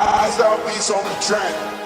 Eyes out, beats on the track.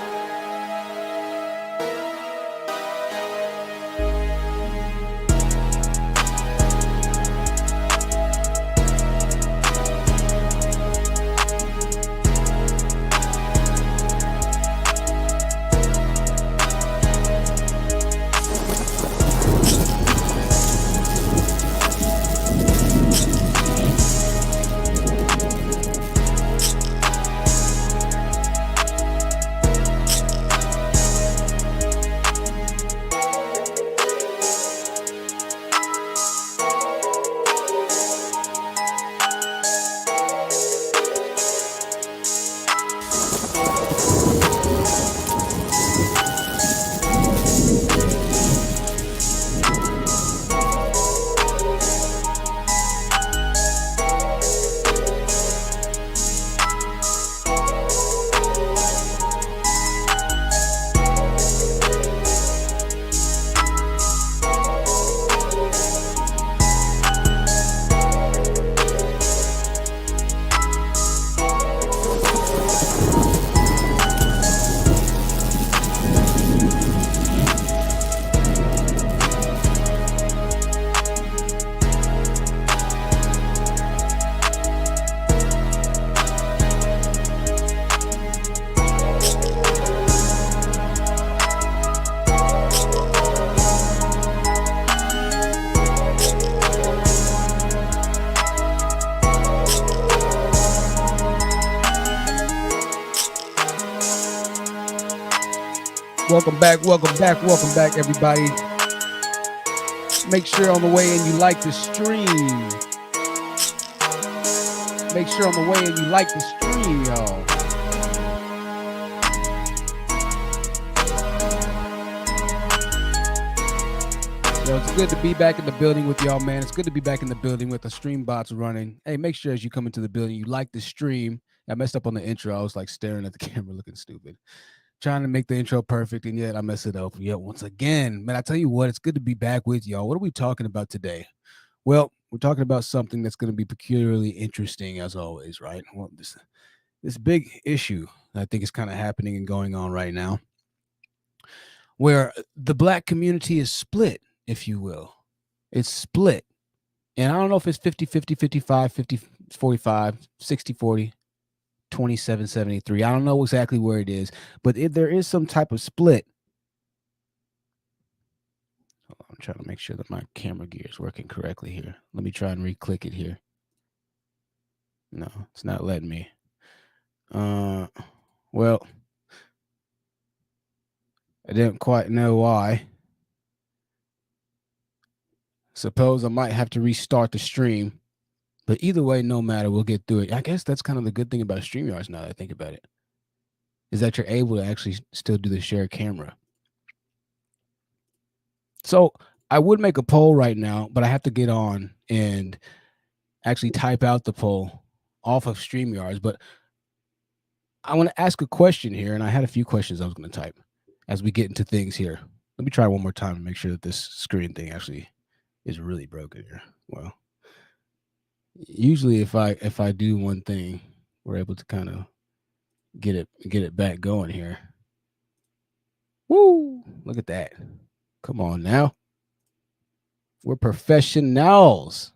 Welcome back, everybody. Make sure on the way in you like the stream. Make sure on the way in you like the stream, y'all. Yo, it's good to be back in the building with y'all, man. It's good to be back in the building with the stream bots running. Hey, make sure as you come into the building, you like the stream. I messed up on the intro. I was like staring at the camera looking stupid. Trying to make the intro perfect, and yet I mess it up. Yet once again, man, I tell you what, it's good to be back with y'all. What are we talking about today? Well, we're talking about something that's going to be peculiarly interesting, as always, right? Well, this big issue I think is kind of happening and going on right now, where the Black community is split, if you will. It's split. And I don't know if it's 50-50, 55, 50-45, 60-40. 2773. I don't know exactly where it is, but if there is some type of split. I'm trying to make sure that my camera gear is working correctly here. Let me try and re-click it here. No, it's not letting me. Well, I didn't quite know why. Suppose I might have to restart the stream. But either way, no matter, we'll get through it. I guess that's kind of the good thing about StreamYards now that I think about it, is that you're able to actually still do the shared camera. So I would make a poll right now, but I have to get on and actually type out the poll off of StreamYards. But I want to ask a question here, and I had a few questions I was going to type as we get into things here. Let me try one more time to make sure that this screen thing actually is really broken here. Well, usually if I do one thing, we're able to kind of get it back going here. Woo! Look at that. Come on now. We're professionals.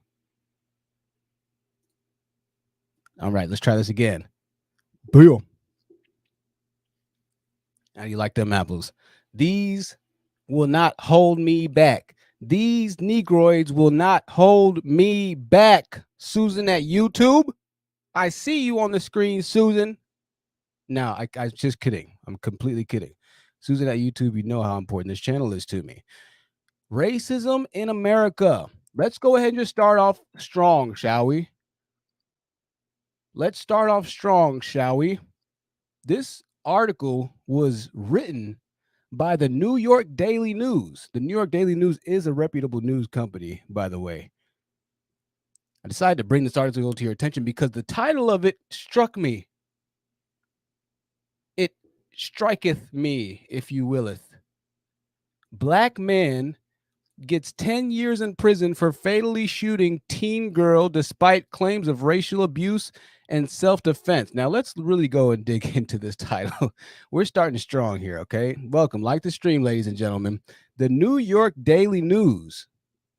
All right, let's try this again. Boom. How do you like them apples? These will not hold me back. These Negroids will not hold me back. Susan at YouTube, I see you on the screen, Susan. No, I just kidding. I'm completely kidding. Susan at YouTube, you know how important this channel is to me. Racism in America. Let's go ahead and just start off strong, shall we? Let's start off strong, shall we? This article was written by the New York Daily News. The New York Daily News is a reputable news company, by the way. I decided to bring this article to your attention because the title of it struck me. It striketh me, if you willeth. Black man gets 10 years in prison for fatally shooting teen girl despite claims of racial abuse and self-defense. Now, let's really go and dig into this title. We're starting strong here, okay? Welcome. Like the stream, ladies and gentlemen. The New York Daily News.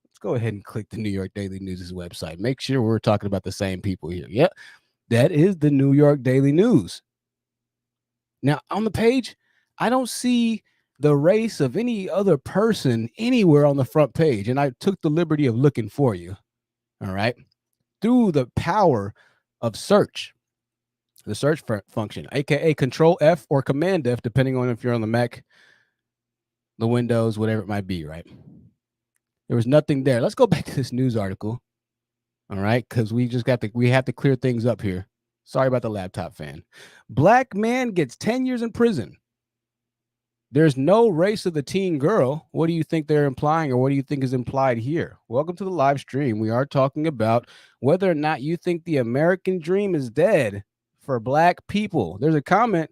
Let's go ahead and click the New York Daily News' website. Make sure we're talking about the same people here. Yep, that is the New York Daily News. Now, on the page, I don't see the race of any other person anywhere on the front page. And I took the liberty of looking for you. All right. Through the power of search, the search function, AKA Control F or Command F, depending on if you're on the Mac, the Windows, whatever it might be, right? There was nothing there. Let's go back to this news article. All right. Because we have to clear things up here. Sorry about the laptop fan. Black man gets 10 years in prison. There's no race of the teen girl. What do you think they're implying, or what do you think is implied here? Welcome to the live stream. We are talking about whether or not you think the American dream is dead for Black people. There's a comment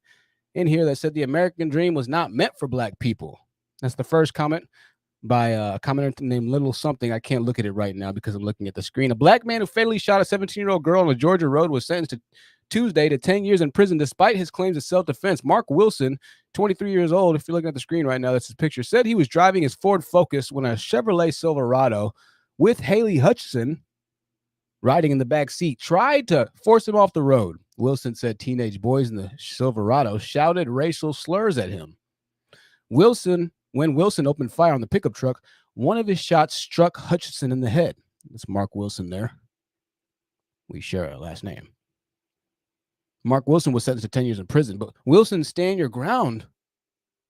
in here that said the American dream was not meant for Black people. That's the first comment by a commenter named Little something. I can't look at it right now because I'm looking at the screen. A Black man who fatally shot a 17-year-old girl on a Georgia road was sentenced to Tuesday to 10 years in prison despite his claims of self-defense. Mark Wilson, 23 years old, if you're looking at the screen right now, that's his picture, said he was driving his Ford Focus when a Chevrolet Silverado with Haley Hutchinson riding in the back seat tried to force him off the road. Wilson said teenage boys in the Silverado shouted racial slurs at him. When Wilson opened fire on the pickup truck, one of his shots struck Hutchinson in the head. That's Mark Wilson there. We share a last name. Mark Wilson was sentenced to 10 years in prison, but Wilson's stand your ground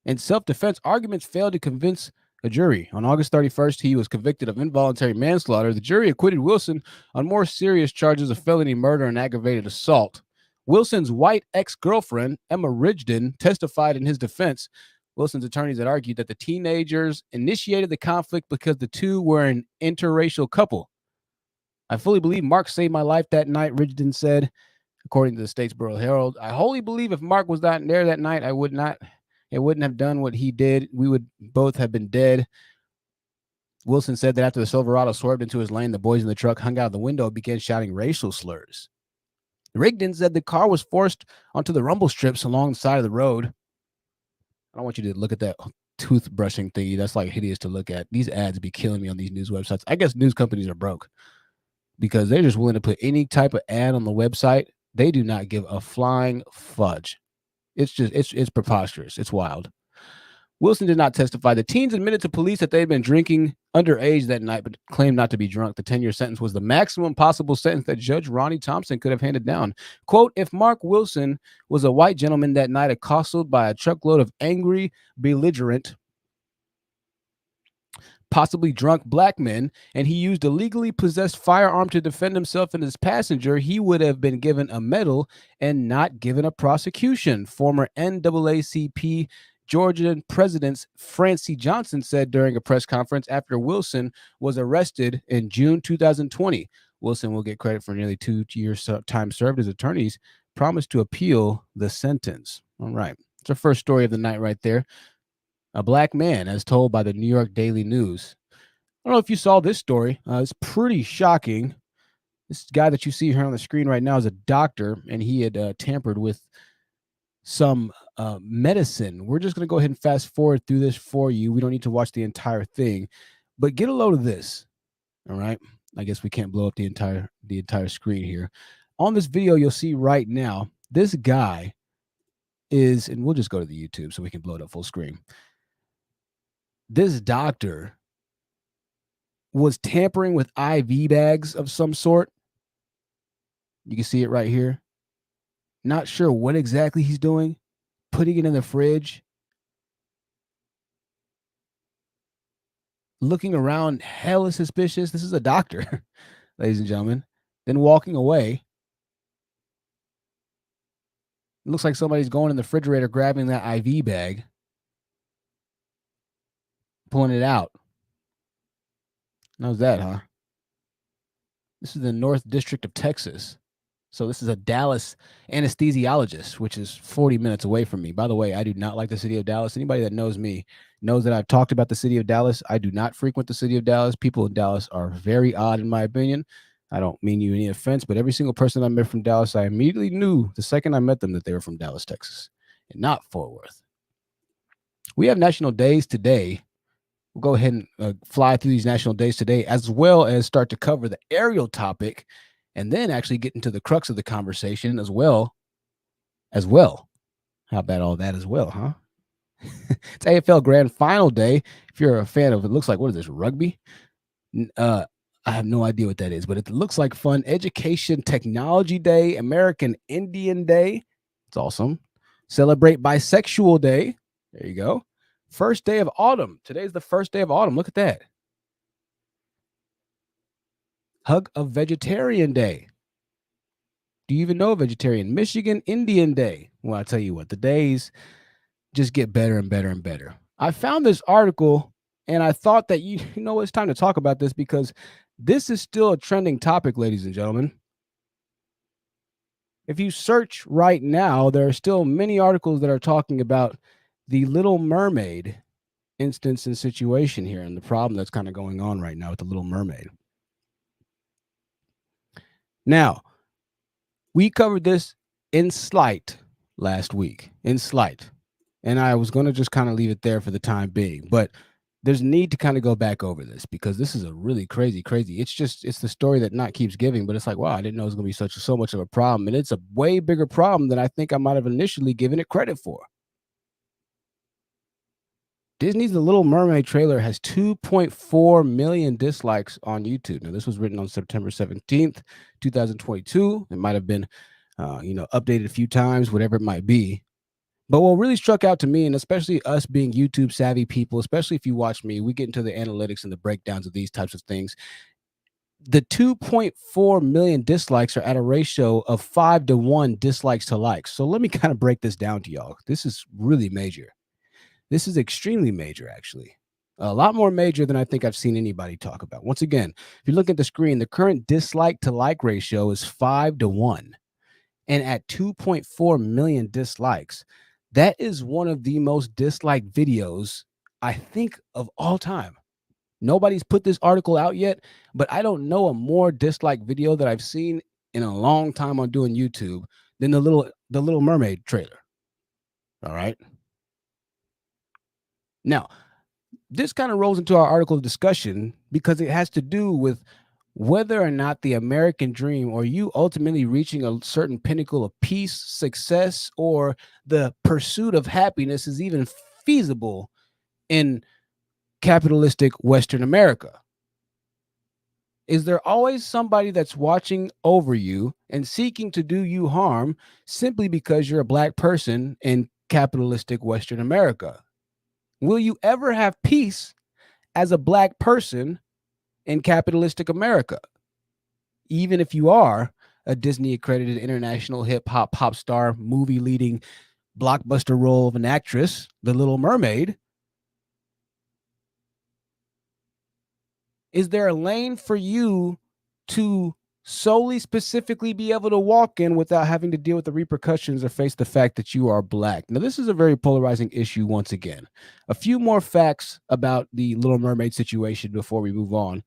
and self-defense arguments failed to convince a jury. On August 31st, he was convicted of involuntary manslaughter. The jury acquitted Wilson on more serious charges of felony murder and aggravated assault. Wilson's white ex-girlfriend, Emma Rigdon, testified in his defense. Wilson's attorneys had argued that the teenagers initiated the conflict because the two were an interracial couple. I fully believe Mark saved my life that night, Rigdon said, according to the Statesboro Herald. I wholly believe if Mark was not there that night, it wouldn't have done what he did. We would both have been dead. Wilson said that after the Silverado swerved into his lane, the boys in the truck hung out the window and began shouting racial slurs. Rigdon said the car was forced onto the rumble strips along the side of the road. I don't want you to look at that toothbrushing thingy. That's like hideous to look at. These ads be killing me on these news websites. I guess news companies are broke because they're just willing to put any type of ad on the website. They do not give a flying fudge. It's preposterous. It's wild. Wilson did not testify. The teens admitted to police that they had been drinking underage that night, but claimed not to be drunk. The 10-year sentence was the maximum possible sentence that Judge Ronnie Thompson could have handed down. Quote, if Mark Wilson was a white gentleman that night accosted by a truckload of angry, belligerent, possibly drunk Black men, and he used a legally possessed firearm to defend himself and his passenger, he would have been given a medal and not given a prosecution. Former NAACP Georgian President Francie Johnson said during a press conference after Wilson was arrested in June 2020. Wilson will get credit for nearly 2 years time served. His attorneys promised to appeal the sentence. All right. It's our first story of the night right there. A Black man, as told by the New York Daily News. I don't know if you saw this story. It's pretty shocking. This guy that you see here on the screen right now is a doctor, and he had tampered with some medicine. We're just going to go ahead and fast forward through this for you. We don't need to watch the entire thing, but get a load of this. All right. I guess we can't blow up the entire screen here. On this video, you'll see right now, this guy is, and we'll just go to the YouTube so we can blow it up full screen. This doctor was tampering with IV bags of some sort. You can see it right here. Not sure what exactly he's doing. Putting it in the fridge. Looking around hella suspicious. This is a doctor, ladies and gentlemen. Then walking away. It looks like somebody's going in the refrigerator, grabbing that IV bag. Pulling it out. How's that, huh? This is the North District of Texas. So this is a Dallas anesthesiologist, which is 40 minutes away from me. By the way, I do not like the city of Dallas. Anybody that knows me knows that I've talked about the city of Dallas. I do not frequent the city of Dallas. People in Dallas are very odd, in my opinion. I don't mean you any offense, but every single person I met from Dallas, I immediately knew the second I met them that they were from Dallas, Texas, and not Fort Worth. We have national days today. We'll go ahead and fly through these national days today, as well as start to cover the aerial topic, and then actually get into the crux of the conversation as well. How about all that as well, huh? It's AFL Grand Final Day. If you're a fan of, it looks like, what is this, rugby? I have no idea what that is, but it looks like fun. Education Technology Day, American Indian Day. It's awesome. Celebrate Bisexual Day. There you go. First day of autumn. Today's the first day of autumn. Look at that. Hug a Vegetarian Day. Do you even know a vegetarian? Michigan Indian Day. Well, I'll tell you what, the days just get better and better and better. I found this article and I thought that, you know, it's time to talk about this because this is still a trending topic, ladies and gentlemen. If you search right now, there are still many articles that are talking about the Little Mermaid instance and situation here and the problem that's kind of going on right now with the Little Mermaid. Now, we covered this in slight last week, and I was going to just kind of leave it there for the time being, but there's need to kind of go back over this because this is a really crazy. It's the story that not keeps giving, but it's like, wow, I didn't know it was going to be so much of a problem, and it's a way bigger problem than I think I might have initially given it credit for. Disney's The Little Mermaid trailer has 2.4 million dislikes on YouTube. Now, this was written on September 17th, 2022. It might have been, updated a few times, whatever it might be. But what really struck out to me, and especially us being YouTube savvy people, especially if you watch me, we get into the analytics and the breakdowns of these types of things. The 2.4 million dislikes are at a ratio of 5-to-1 dislikes to likes. So let me kind of break this down to y'all. This is really major. This is extremely major, actually. A lot more major than I think I've seen anybody talk about. Once again, if you look at the screen, the current dislike to like ratio is 5-to-1. And at 2.4 million dislikes, that is one of the most disliked videos, I think, of all time. Nobody's put this article out yet, but I don't know a more disliked video that I've seen in a long time on doing YouTube than the Little Mermaid trailer. All right. Now, this kind of rolls into our article of discussion because it has to do with whether or not the American dream or you ultimately reaching a certain pinnacle of peace, success, or the pursuit of happiness is even feasible in capitalistic Western America. Is there always somebody that's watching over you and seeking to do you harm simply because you're a Black person in capitalistic Western America? Will you ever have peace as a Black person in capitalistic America? Even if you are a Disney accredited international hip hop pop star, movie leading blockbuster role of an actress, The Little Mermaid, is there a lane for you to solely specifically be able to walk in without having to deal with the repercussions or face the fact that you are Black? Now, this is a very polarizing issue once again. A few more facts about the Little Mermaid situation before we move on.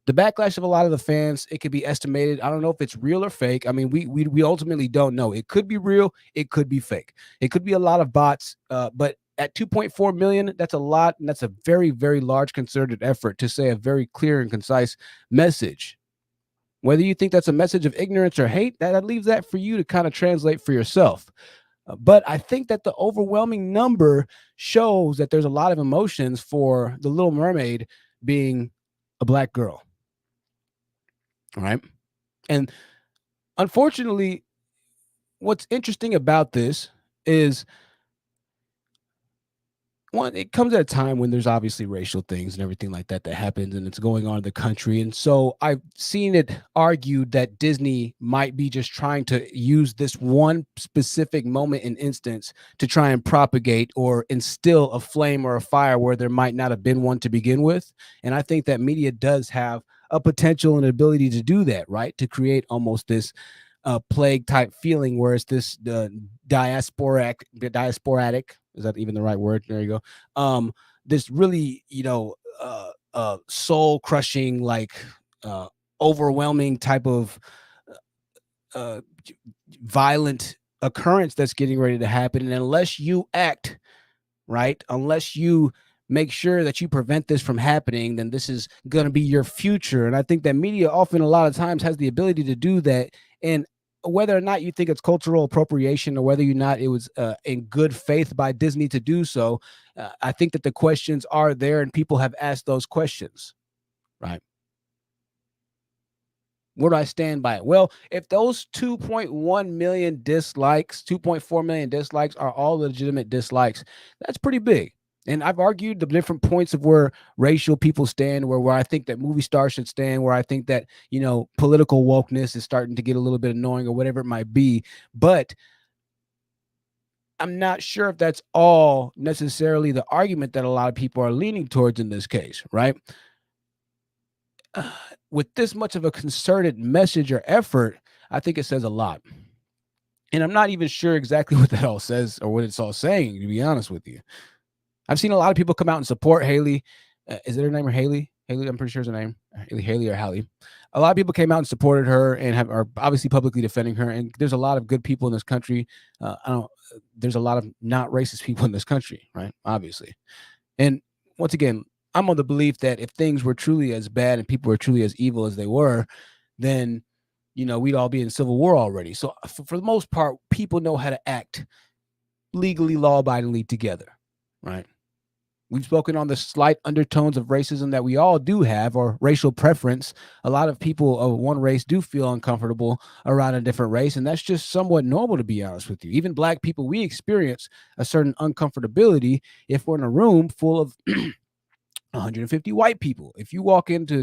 The backlash of a lot of the fans, it could be estimated. I don't know if it's real or fake. I mean, we ultimately don't know. It could be real. It could be fake. It could be a lot of bots. But at 2.4 million, that's a lot. And that's a very, very large concerted effort to say a very clear and concise message. Whether you think that's a message of ignorance or hate, that leaves that for you to kind of translate for yourself. But I think that the overwhelming number shows that there's a lot of emotions for the Little Mermaid being a Black girl. All right. And unfortunately, what's interesting about this is one, it comes at a time when there's obviously racial things and everything like that happens and it's going on in the country. And so I've seen it argued that Disney might be just trying to use this one specific moment and instance to try and propagate or instill a flame or a fire where there might not have been one to begin with. And I think that media does have a potential and ability to do that, right? To create almost this plague type feeling where it's this diasporatic Is that even the right word? There you go. This really, soul crushing, like uh, overwhelming type of uh, violent occurrence that's getting ready to happen. And unless you act right, unless you make sure that you prevent this from happening, then this is going to be your future. And I think that media often a lot of times has the ability to do that. And whether or not you think it's cultural appropriation or whether or not it was in good faith by Disney to do so, I think that the questions are there and people have asked those questions, right? Where do I stand by it? Well, if those 2.1 million dislikes, 2.4 million dislikes are all legitimate dislikes, that's pretty big. And I've argued the different points of where racial people stand, where I think that movie stars should stand, where I think that, political wokeness is starting to get a little bit annoying or whatever it might be. But I'm not sure if that's all necessarily the argument that a lot of people are leaning towards in this case, right? With this much of a concerted message or effort, I think it says a lot. And I'm not even sure exactly what that all says or what it's all saying, to be honest with you. I've seen a lot of people come out and support Haley. Is it her name or Haley? Haley, I'm pretty sure is her name. Haley or Hallie. A lot of people came out and supported her and are obviously publicly defending her. And there's a lot of good people in this country. There's a lot of not racist people in this country, right? Obviously. And once again, I'm on the belief that if things were truly as bad and people were truly as evil as they were, then, we'd all be in civil war already. So for the most part, people know how to act legally, law-abidingly together, right? We've spoken on the slight undertones of racism that we all do have, or racial preference. A lot of people of one race do feel uncomfortable around a different race, and that's just somewhat normal, to be honest with you. Even Black people, we experience a certain uncomfortability if we're in a room full of 150 white people. If you walk into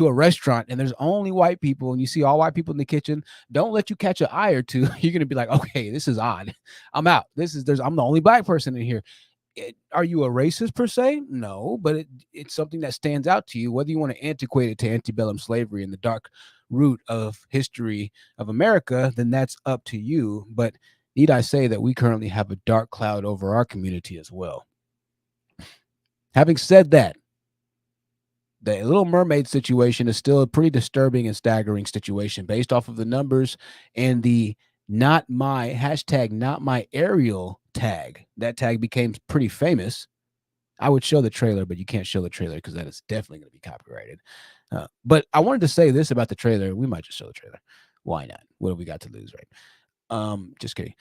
a restaurant and there's only white people and you see all white people in the kitchen, don't let you catch an eye or two. You're going to be like, okay, this is odd. I'm out. I'm the only Black person in here. Are you a racist per se? No, but it's something that stands out to you, whether you want to antiquate it to antebellum slavery and the dark root of history of America, then that's up to you. But need I say that we currently have a dark cloud over our community as well. Having said that, the Little Mermaid situation is still a pretty disturbing and staggering situation based off of the numbers and the not my Ariel tag. That tag became pretty famous. I would show the trailer, but you can't show the trailer because that is definitely going to be copyrighted. But I wanted to say this about the trailer. We might just show the trailer. Why not? What have we got to lose, right? Just kidding.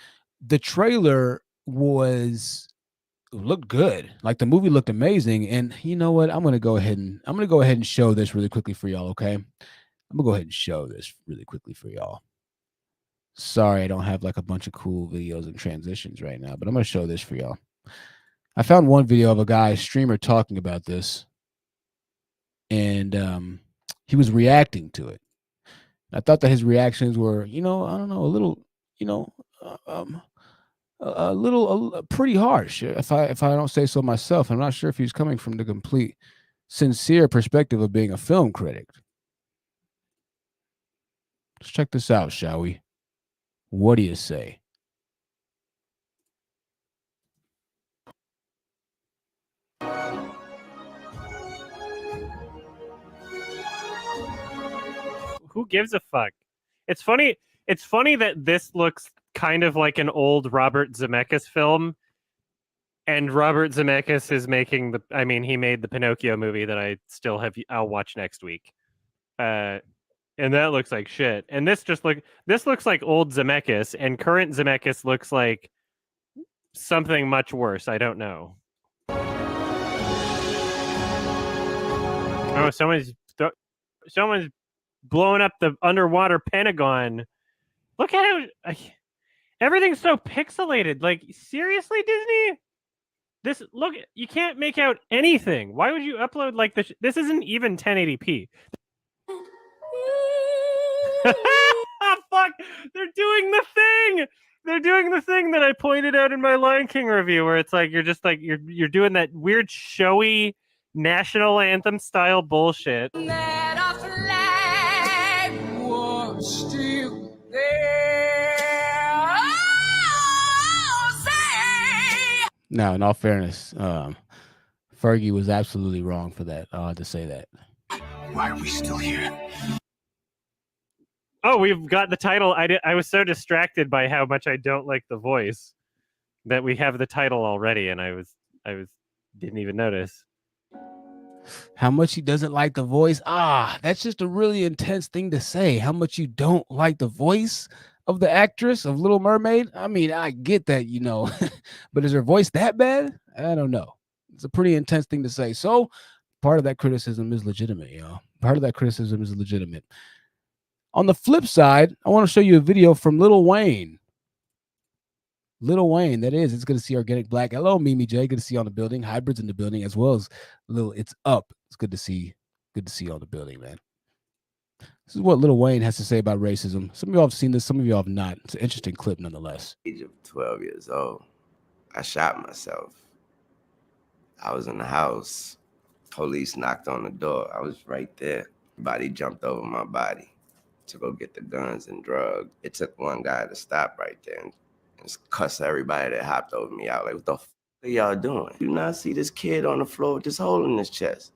The trailer looked good. Like the movie looked amazing. And you know what? I'm gonna go ahead and show this really quickly for y'all. Okay, I'm gonna go ahead and show this really quickly for y'all. Sorry, I don't have like a bunch of cool videos and transitions right now, but I'm gonna show this for y'all. I found one video of a streamer talking about this, and he was reacting to it. I thought that his reactions were, I don't know, a little, a little pretty harsh, if I don't say so myself. I'm not sure if he's coming from the complete sincere perspective of being a film critic. Let's check this out, shall we? What do you say? Who gives a fuck? It's funny that this looks kind of like an old Robert Zemeckis film, and Robert Zemeckis is making he made the Pinocchio movie that I'll watch next week. And that looks like shit. And this looks like old Zemeckis, and current Zemeckis looks like something much worse. I don't know. Oh, someone's blowing up the underwater Pentagon. Look at how everything's so pixelated. Like, seriously, Disney? You can't make out anything. Why would you upload like this? This isn't even 1080p. Fuck! They're doing the thing. They're doing the thing that I pointed out in my Lion King review, where it's like you're doing that weird showy national anthem style bullshit. Now, in all fairness, Fergie was absolutely wrong for that. To say that. Why are we still here? Oh, we've got the title. I was so distracted by how much I don't like the voice that we have the title already, and I didn't even notice. How much he doesn't like the voice. That's just a really intense thing to say. How much you don't like the voice of the actress of Little Mermaid. I mean, I get that, but is her voice that bad? I don't know. It's a pretty intense thing to say. So part of that criticism is legitimate, Part of that criticism is legitimate. On the flip side, I want to show you a video from Lil Wayne. Lil Wayne, that is. It's good to see Organic Black. Hello, Mimi J. Good to see you on the building. Hybrids in the building, as well as Lil It's Up. It's good to see you on the building, man. This is what Lil Wayne has to say about racism. Some of y'all have seen this, some of y'all have not. It's an interesting clip nonetheless. Age of 12 years old, I shot myself. I was in the house. Police knocked on the door. I was right there. Body jumped over my body to go get the guns and drugs. It took one guy to stop right there and just cuss everybody that hopped over me out. Like, what the f are y'all doing? You not see this kid on the floor with this hole in his chest?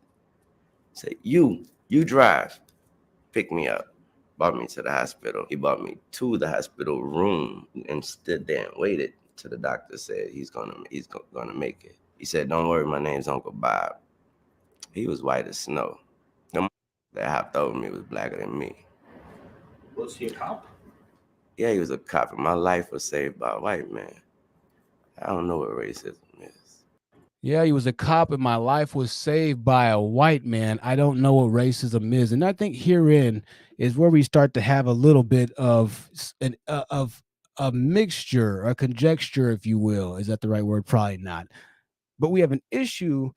Say, you drive. Pick me up. Brought me to the hospital. He brought me to the hospital room and stood there and waited till the doctor said he's gonna make it. He said, don't worry, my name's Uncle Bob. He was white as snow. The that hopped over me was blacker than me. Was he a cop? Yeah, he was a cop, and my life was saved by a white man. I don't know what racism is. Yeah, he was a cop, and my life was saved by a white man. I don't know what racism is, and I think herein is where we start to have a little bit of a mixture, a conjecture, if you will. Is that the right word? Probably not. But we have an issue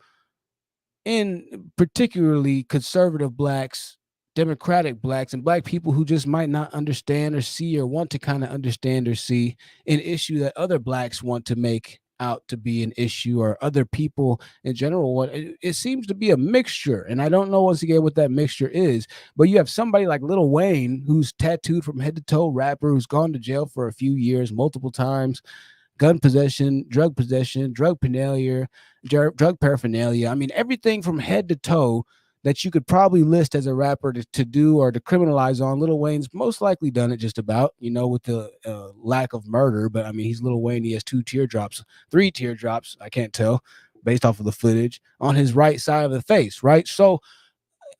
in particularly conservative blacks, democratic blacks, and black people who just might not understand or see or want to kind of understand or see an issue that other blacks want to make out to be an issue, or other people in general want. It seems to be a mixture, and I don't know once again what that mixture is. But you have somebody like Lil Wayne, who's tattooed from head to toe, rapper, who's gone to jail for a few years multiple times, gun possession, drug paraphernalia. I mean, everything from head to toe that you could probably list as a rapper to do or to criminalize on. Lil Wayne's most likely done it just about, with the lack of murder. But I mean, he's Lil Wayne. He has 3 teardrops. I can't tell based off of the footage on his right side of the face. Right. So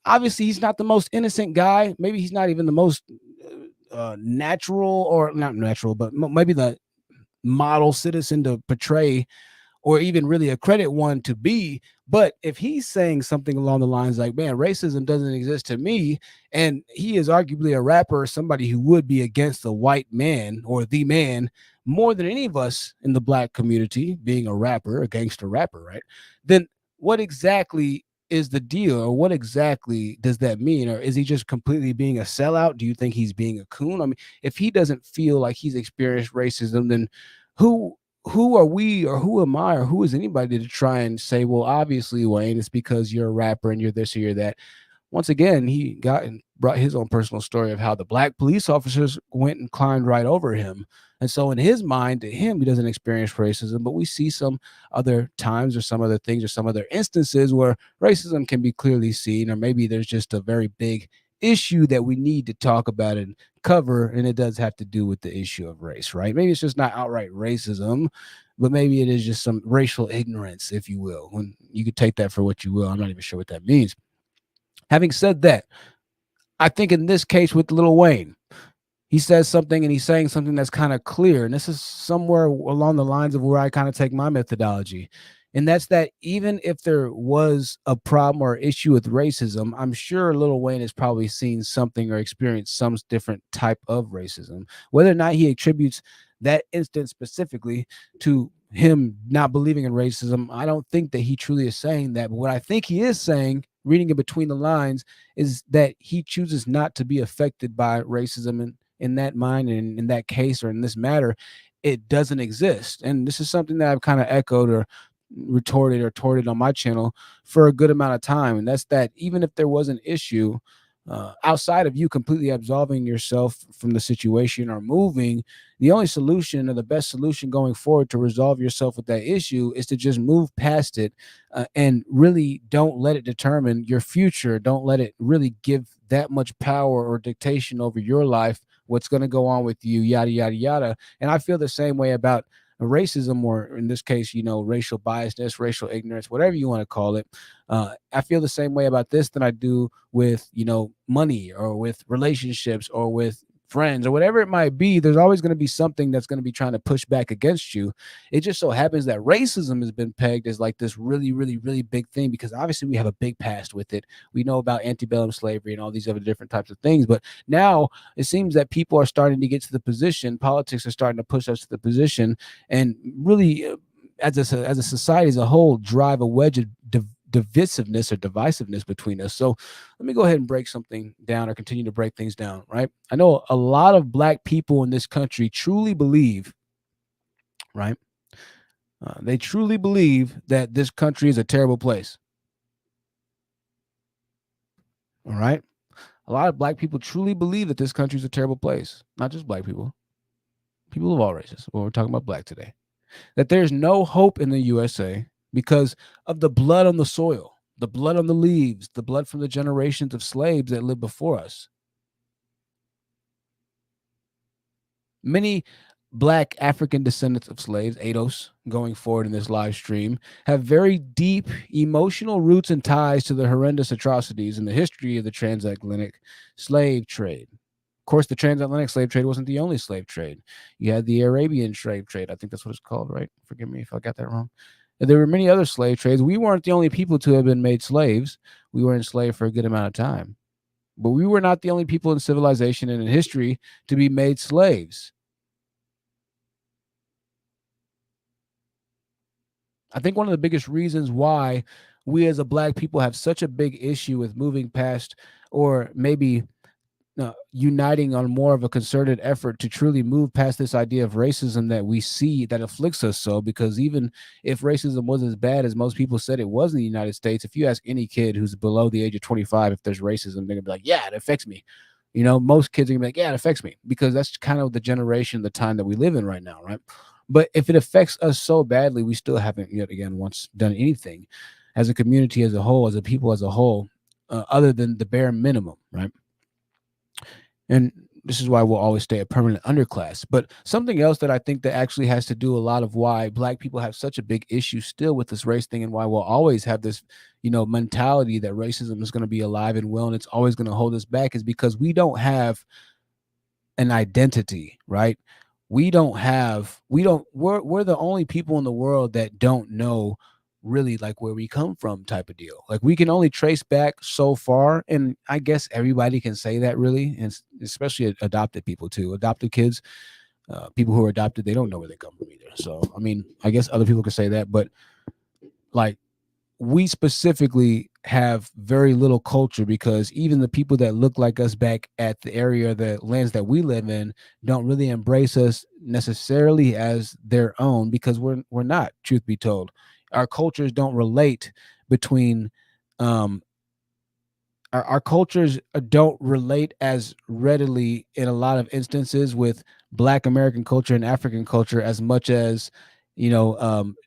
obviously he's not the most innocent guy. Maybe he's not even the most natural, or not natural, but maybe the model citizen to portray, or even really a credit one to be. But if he's saying something along the lines like, man, racism doesn't exist to me, and he is arguably a rapper or somebody who would be against the white man or the man more than any of us in the black community, being a rapper, a gangster rapper, right? Then what exactly is the deal, or what exactly does that mean? Or is he just completely being a sellout? Do you think he's being a coon? I mean, if he doesn't feel like he's experienced racism, then who are we, or who am I, or who is anybody to try and say, well, obviously, Wayne, it's because you're a rapper and you're this or you're that. Once again, he got and brought his own personal story of how the black police officers went and climbed right over him. And so in his mind, to him, he doesn't experience racism, but we see some other times or some other things or some other instances where racism can be clearly seen, or maybe there's just a very big issue that we need to talk about and cover, and it does have to do with the issue of race, right? Maybe it's just not outright racism, but maybe it is just some racial ignorance, if you will. When you could take that for what you will. I'm not even sure what that means. Having said that, I think in this case with Lil Wayne, he says something and he's saying something that's kind of clear. And this is somewhere along the lines of where I kind of take my methodology. And that's that even if there was a problem or issue with racism, I'm sure Lil Wayne has probably seen something or experienced some different type of racism. Whether or not he attributes that instance specifically to him not believing in racism, I don't think that he truly is saying that. But what I think he is saying, reading it between the lines, is that he chooses not to be affected by racism in that mind, and in that case, or in this matter, it doesn't exist. And this is something that I've kind of echoed or retorted or torted on my channel for a good amount of time. And that's that even if there was an issue outside of you completely absolving yourself from the situation or moving, the only solution or the best solution going forward to resolve yourself with that issue is to just move past it, and really don't let it determine your future. Don't let it really give that much power or dictation over your life, what's going to go on with you, yada, yada, yada. And I feel the same way about racism, or in this case, racial biasness, racial ignorance, whatever you want to call it. I feel the same way about this than I do with, money, or with relationships, or with friends, or whatever it might be. There's always going to be something that's going to be trying to push back against you. It just so happens that racism has been pegged as like this really, really, really big thing, because obviously we have a big past with it. We know about antebellum slavery and all these other different types of things. But now it seems that people are starting to get to the position, politics are starting to push us to the position, and really, as a society as a whole, drive a wedge of divisiveness or divisiveness between us. So let me go ahead and break something down, or continue to break things down, right? I know a lot of Black people in this country truly believe, right? They truly believe that this country is a terrible place. All right. A lot of Black people truly believe that this country is a terrible place. Not just Black people, people of all races. Well, we're talking about Black today. That there's no hope in the USA because of the blood on the soil, the blood on the leaves, the blood from the generations of slaves that lived before us. Many Black African descendants of slaves, ADOS, going forward in this live stream, have very deep emotional roots and ties to the horrendous atrocities in the history of the transatlantic slave trade. Of course, the transatlantic slave trade wasn't the only slave trade. You had the Arabian slave trade. I think that's what it's called, right? Forgive me if I got that wrong. There were many other slave trades. We weren't the only people to have been made slaves. We were enslaved for a good amount of time. But we were not the only people in civilization and in history to be made slaves. I think one of the biggest reasons why we as a Black people have such a big issue with moving past, or maybe uniting on more of a concerted effort to truly move past this idea of racism that we see that afflicts us so, because even if racism wasn't as bad as most people said it was in the United States, if you ask any kid who's below the age of 25 if there's racism, they're gonna be like, yeah, it affects me. Most kids are gonna be like, yeah, it affects me, because that's kind of the generation, the time that we live in right now, right? But if it affects us so badly, we still haven't yet again once done anything as a community as a whole, as a people as a whole, other than the bare minimum, right? And this is why we'll always stay a permanent underclass. But something else that I think that actually has to do a lot of why Black people have such a big issue still with this race thing, and why we'll always have this, mentality that racism is going to be alive and well and it's always going to hold us back, is because we don't have an identity, right? We're the only people in the world that don't know really like where we come from, type of deal. Like, we can only trace back so far, and I guess everybody can say that, really, and especially adopted people too. Adopted kids, people who are adopted, they don't know where they come from either. So I mean, I guess other people can say that, but like, we specifically have very little culture, because even the people that look like us back at the area, the lands that we live in, don't really embrace us necessarily as their own, because we're not, truth be told. Our cultures don't relate between our cultures don't relate as readily in a lot of instances with Black American culture and African culture as much as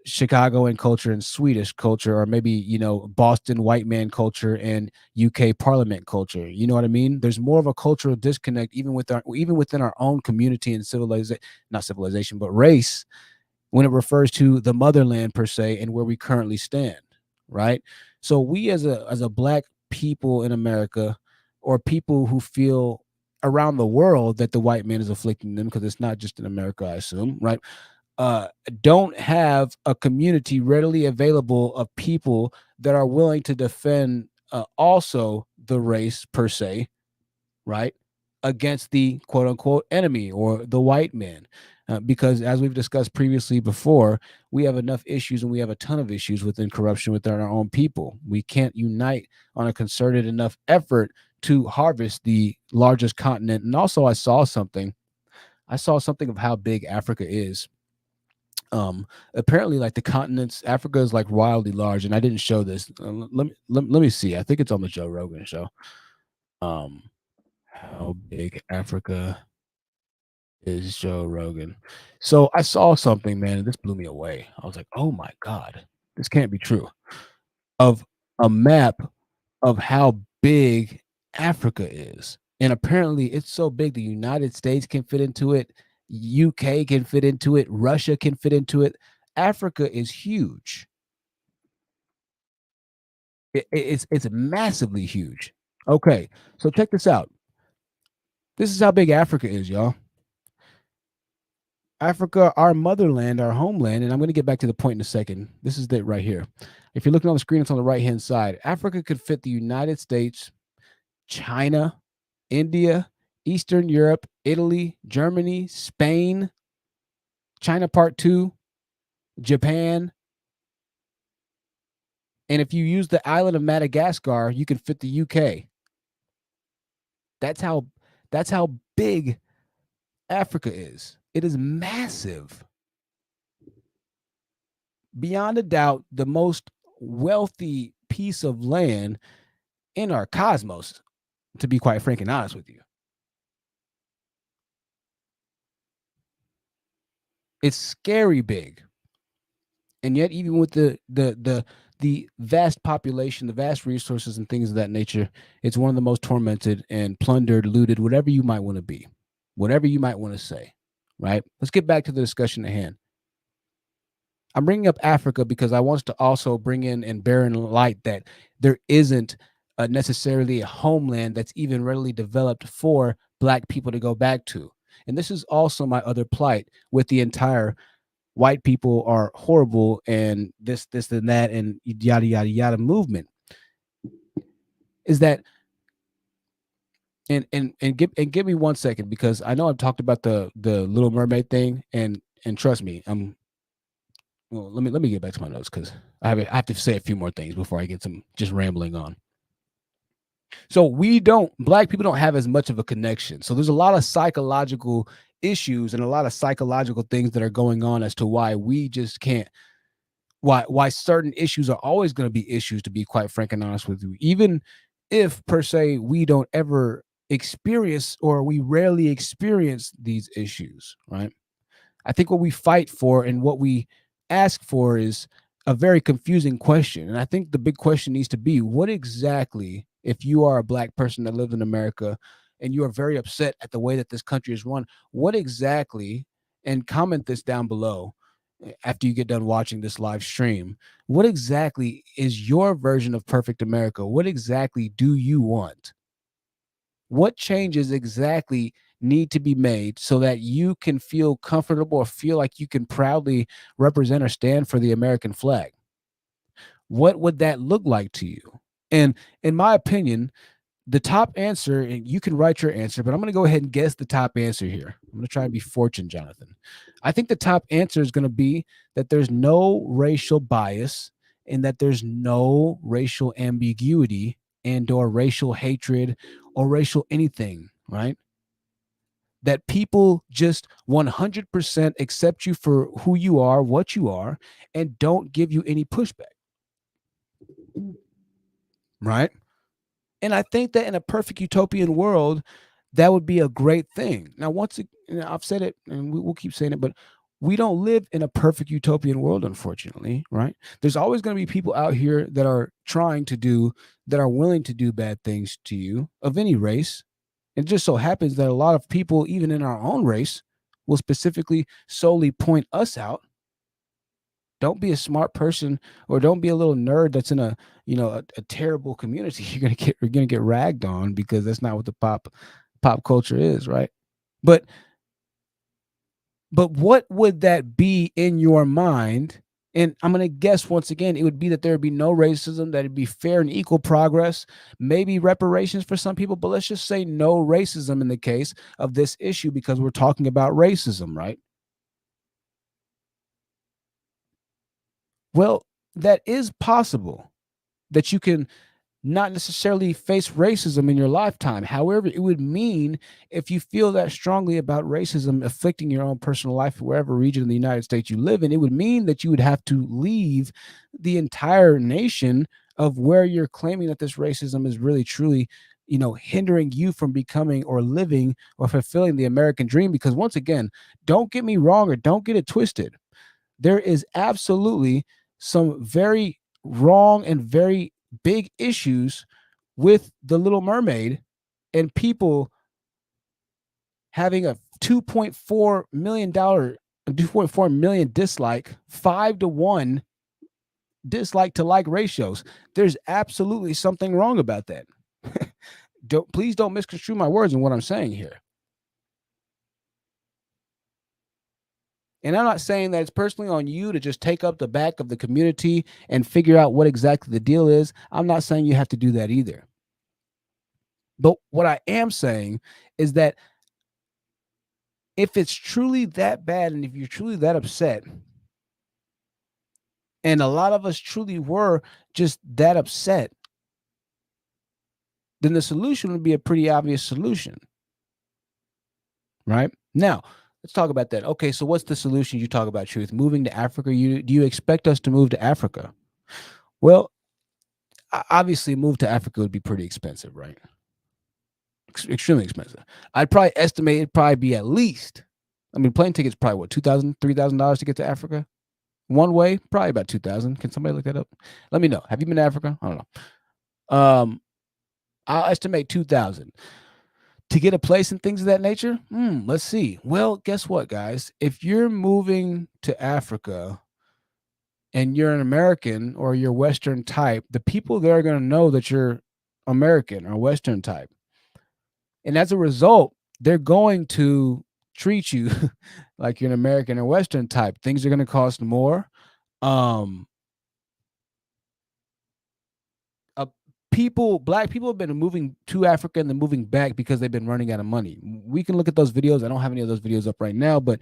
Chicagoan culture and Swedish culture, or maybe Boston white man culture and UK Parliament culture. You know what I mean? There's more of a cultural disconnect even within our own community and not civilization, but race, when it refers to the motherland per se and where we currently stand, right? So we as a Black people in America, or people who feel around the world that the white man is afflicting them, because it's not just in America, I assume, right? Don't have a community readily available of people that are willing to defend also the race per se, right, against the quote unquote enemy, or the white man. Because as we've discussed previously before, we have enough issues, and we have a ton of issues within corruption within our own people. We can't unite on a concerted enough effort to harvest the largest continent. And also, I saw something of how big Africa is. Apparently, like, the continents, Africa is like wildly large, and I didn't show this. Let me see. I think it's on the Joe Rogan show. How big Africa is Joe Rogan. So I saw something, man, and this blew me away. I was like, oh my God, this can't be true. Of a map of how big Africa is. And apparently it's so big the United States can fit into it, UK can fit into it, Russia can fit into it. Africa is huge. It's massively huge. Okay, so check this out. This is how big Africa is, y'all. Africa, our motherland, our homeland, and I'm going to get back to the point in a second. This is it right here. If you're looking on the screen, it's on the right-hand side. Africa could fit the United States, China, India, Eastern Europe, Italy, Germany, Spain, China Part 2, Japan. And if you use the island of Madagascar, you can fit the UK. That's how big Africa is. It is massive. Beyond a doubt, the most wealthy piece of land in our cosmos, to be quite frank and honest with you. It's scary big. And yet, even with the vast population, the vast resources and things of that nature, it's one of the most tormented and plundered, looted, whatever you might want to be, whatever you might want to say, right? Let's get back to the discussion at hand. I'm bringing up Africa because I want to also bring in and bear in light that there isn't necessarily a homeland that's even readily developed for Black people to go back to. And this is also my other plight with the entire white people are horrible and this and that and yada yada yada movement, is that and give me 1 second, because I know I've talked about the Little Mermaid thing, and trust me, let me get back to my notes, because I have to say a few more things before I get some just rambling on. So Black people don't have as much of a connection. So there's a lot of psychological issues and a lot of psychological things that are going on as to why we just can't, why certain issues are always going to be issues, to be quite frank and honest with you, even if per se we don't ever experience, or we rarely experience these issues, right? I think what we fight for and what we ask for is a very confusing question. And I think the big question needs to be, what exactly, if you are a Black person that lives in America and you are very upset at the way that this country is run, what exactly, and comment this down below after you get done watching this live stream, what exactly is your version of perfect America? What exactly do you want? What changes exactly need to be made so that you can feel comfortable or feel like you can proudly represent or stand for the American flag? What would that look like to you? And in my opinion, the top answer, and you can write your answer, but I'm going to go ahead and guess the top answer here. I'm going to try and be fortune, Jonathan. I think the top answer is going to be that there's no racial bias and that there's no racial ambiguity and or racial hatred or racial anything, right? That people just 100% accept you for who you are, what you are, and don't give you any pushback, right? And I think that in a perfect utopian world, that would be a great thing. Now, once again, I've said it, and we'll keep saying it, but we don't live in a perfect utopian world, unfortunately, right? There's always going to be people out here that are that are willing to do bad things to you, of any race. It just so happens that a lot of people, even in our own race, will specifically solely point us out. Don't be a smart person, or don't be a little nerd that's in a terrible community. You're gonna get ragged on, because that's not what the pop culture is, right? But what would that be in your mind? And I'm gonna guess once again, it would be that there would be no racism, that it'd be fair and equal progress, maybe reparations for some people, but let's just say no racism in the case of this issue, because we're talking about racism, right? Well, that is possible, that you can not necessarily face racism in your lifetime. However, it would mean, if you feel that strongly about racism affecting your own personal life, wherever region in the United States you live in, it would mean that you would have to leave the entire nation of where you're claiming that this racism is really truly, hindering you from becoming or living or fulfilling the American dream. Because once again, don't get me wrong or don't get it twisted. There is absolutely some very wrong and very big issues with the Little Mermaid and people having a $2.4 million dislike, 5-to-1 dislike to like ratios. There's absolutely something wrong about that. Please don't misconstrue my words and what I'm saying here. And I'm not saying that it's personally on you to just take up the back of the community and figure out what exactly the deal is. I'm not saying you have to do that either. But what I am saying is that if it's truly that bad and if you're truly that upset, and a lot of us truly were just that upset, then the solution would be a pretty obvious solution. Right? Now, let's talk about that. Okay, so what's the solution you talk about, Truth? Moving to Africa? Do you expect us to move to Africa? Well, obviously, move to Africa would be pretty expensive, right? Extremely expensive. I'd probably estimate it'd probably be at least, plane tickets probably what, $2,000, $3,000 to get to Africa? One way, probably about 2,000. Can somebody look that up? Let me know. Have you been to Africa? I don't know. I'll estimate 2,000 to get a place and things of that nature. Let's see. Well, guess what, guys? If you're moving to Africa and you're an American or you're Western type, the people there are going to know that you're American or Western type. And as a result, they're going to treat you like you're an American or Western type. Things are going to cost more. Black people have been moving to Africa and then moving back because they've been running out of money. We can look at those videos. I don't have any of those videos up right now, but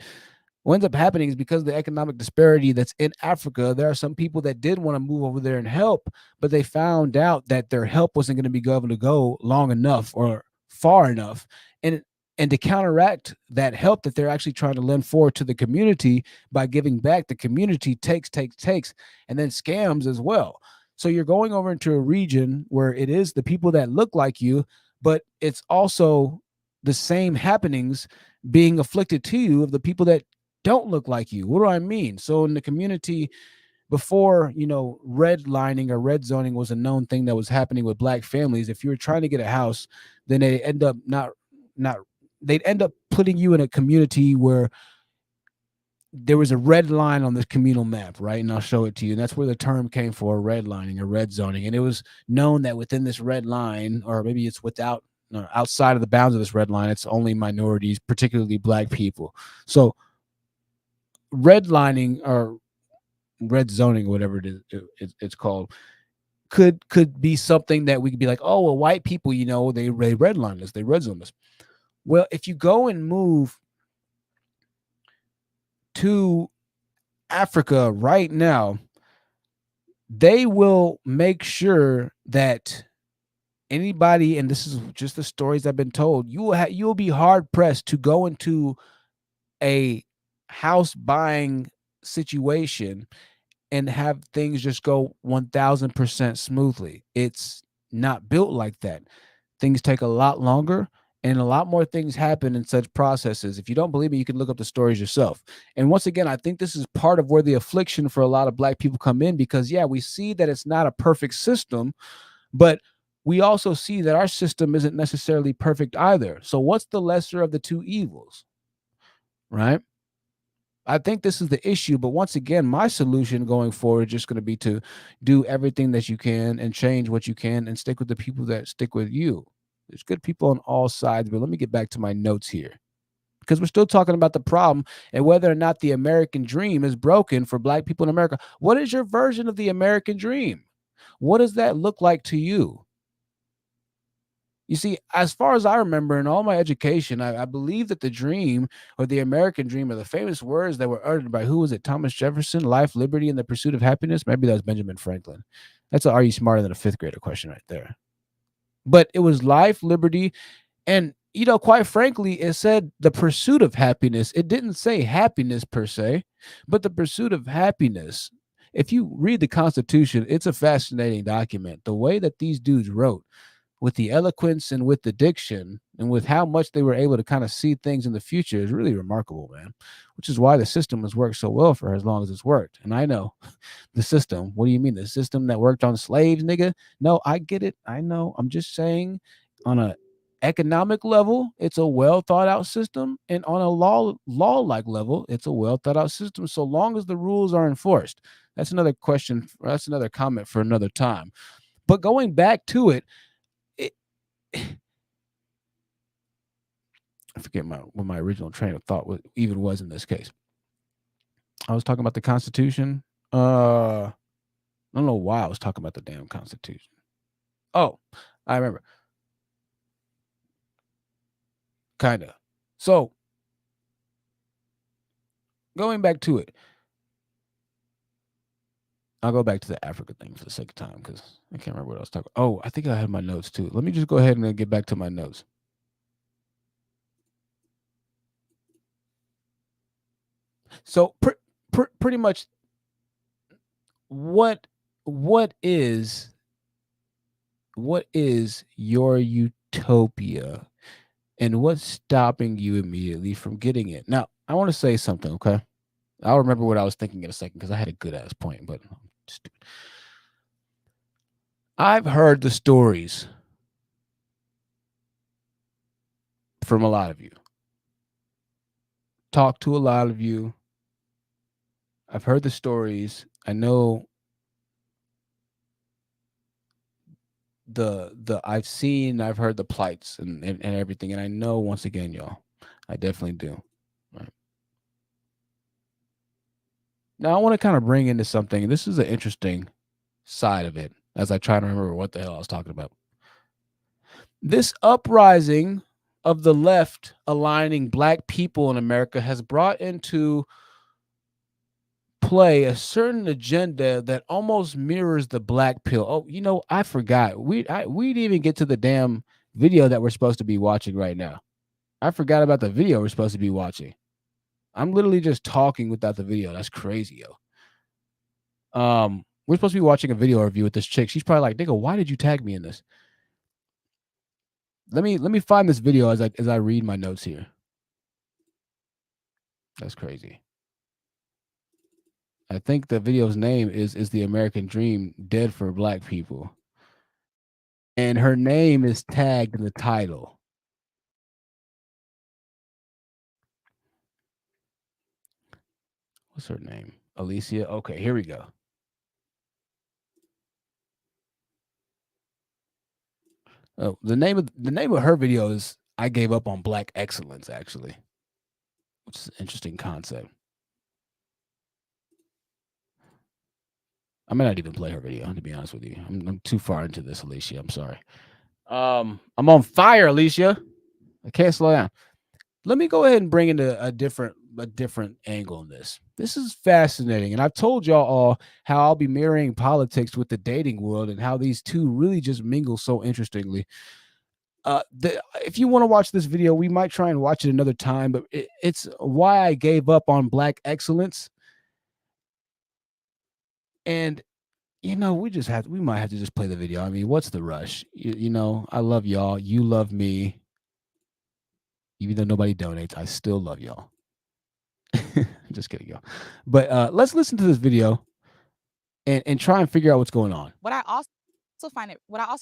what ends up happening is because of the economic disparity that's in Africa, there are some people that did want to move over there and help, but they found out that their help wasn't going to be able to go long enough or far enough. And to counteract that help that they're actually trying to lend forward to the community by giving back, the community takes, and then scams as well. So you're going over into a region where it is the people that look like you, but it's also the same happenings being afflicted to you of the people that don't look like you. What do I mean? So in the community before, redlining or red zoning was a known thing that was happening with Black families. If you were trying to get a house, then they end up they'd end up putting you in a community where there was a red line on this communal map, right? And I'll show it to you. And that's where the term came for, redlining or red zoning. And it was known that within this red line, or maybe it's outside of the bounds of this red line, it's only minorities, particularly Black people. So redlining or red zoning, or whatever it's called, could be something that we could be like, oh, well, white people, they redline us, they red zone us. Well, if you go and move to Africa right now, they will make sure that anybody, and this is just the stories I've been told, you'll be hard pressed to go into a house buying situation and have things just go 1,000% smoothly. It's not built like that. Things take a lot longer. And a lot more things happen in such processes. If you don't believe me, you can look up the stories yourself. And once again, I think this is part of where the affliction for a lot of Black people come in, because, yeah, we see that it's not a perfect system, but we also see that our system isn't necessarily perfect either. So what's the lesser of the two evils, right? I think this is the issue. But once again, my solution going forward is just going to be to do everything that you can and change what you can and stick with the people that stick with you. There's good people on all sides, but let me get back to my notes here, because we're still talking about the problem and whether or not the American dream is broken for Black people in America. What is your version of the American dream? What does that look like to you? You see, as far as I remember in all my education, I believe that the dream or the American dream are the famous words that were uttered by, who was it? Thomas Jefferson, life, liberty, and the pursuit of happiness. Maybe that was Benjamin Franklin. That's a, are you smarter than a fifth grader question right there. But it was life, liberty, and, quite frankly, it said the pursuit of happiness. It didn't say happiness per se, but the pursuit of happiness. If you read the Constitution, it's a fascinating document. The way that these dudes wrote with the eloquence and with the diction and with how much they were able to kind of see things in the future is really remarkable, man. Which is why the system has worked so well for as long as it's worked. And I know the system. What do you mean? The system that worked on slaves, nigga? No, I get it. I know. I'm just saying on a economic level, it's a well thought out system. And on a law-like level, it's a well thought out system. So long as the rules are enforced. That's another question. That's another comment for another time. But going back to it, I forget what my original train of thought even was in this case. I was talking about the Constitution. I don't know why I was talking about the damn Constitution. Oh, I remember. Kinda. So going back to it, I'll go back to the Africa thing for the sake of time because I can't remember what I was talking. Oh, I think I had my notes too. Let me just go ahead and then get back to my notes. So pretty much, what is your utopia, and what's stopping you immediately from getting it? Now, I want to say something, okay? I'll remember what I was thinking in a second because I had a good ass point, but I'm stupid. I've heard the stories from a lot of you. Talked to a lot of you. I've heard the stories. I know I've heard the plights and everything. And I know, once again, y'all, I definitely do. Right. Now, I want to kind of bring into something. This is an interesting side of it as I try to remember what the hell I was talking about. This uprising of the left aligning black people in America has brought into play a certain agenda that almost mirrors the black pill. Oh, you know, I forgot. We didn't even get to the damn video that we're supposed to be watching right now. I forgot about the video we're supposed to be watching. I'm literally just talking without the video. That's crazy, yo. We're supposed to be watching a video review with this chick. She's probably like, nigga, why did you tag me in this? Let me find this video as I read my notes here. That's crazy. I think the video's name is The American Dream Dead for Black People. And her name is tagged in the title. What's her name? Alicia. Okay, here we go. Oh, the name of her video is I Gave Up on Black Excellence, actually. Which is an interesting concept. I might not even play her video, to be honest with you. I'm too far into this, Alicia. I'm sorry. I'm on fire, Alicia. I can't slow down. Let me go ahead and bring in a different angle in this. This is fascinating, and I've told y'all all how I'll be mirroring politics with the dating world and how these two really just mingle so interestingly. If you want to watch this video, we might try and watch it another time, but it's why I gave up on black excellence. And you know, we might have to just play the video. I mean, what's the rush? You know, I love y'all. You love me. Even though nobody donates, I still love y'all. Just kidding, y'all. But let's listen to this video and try and figure out what's going on. What I also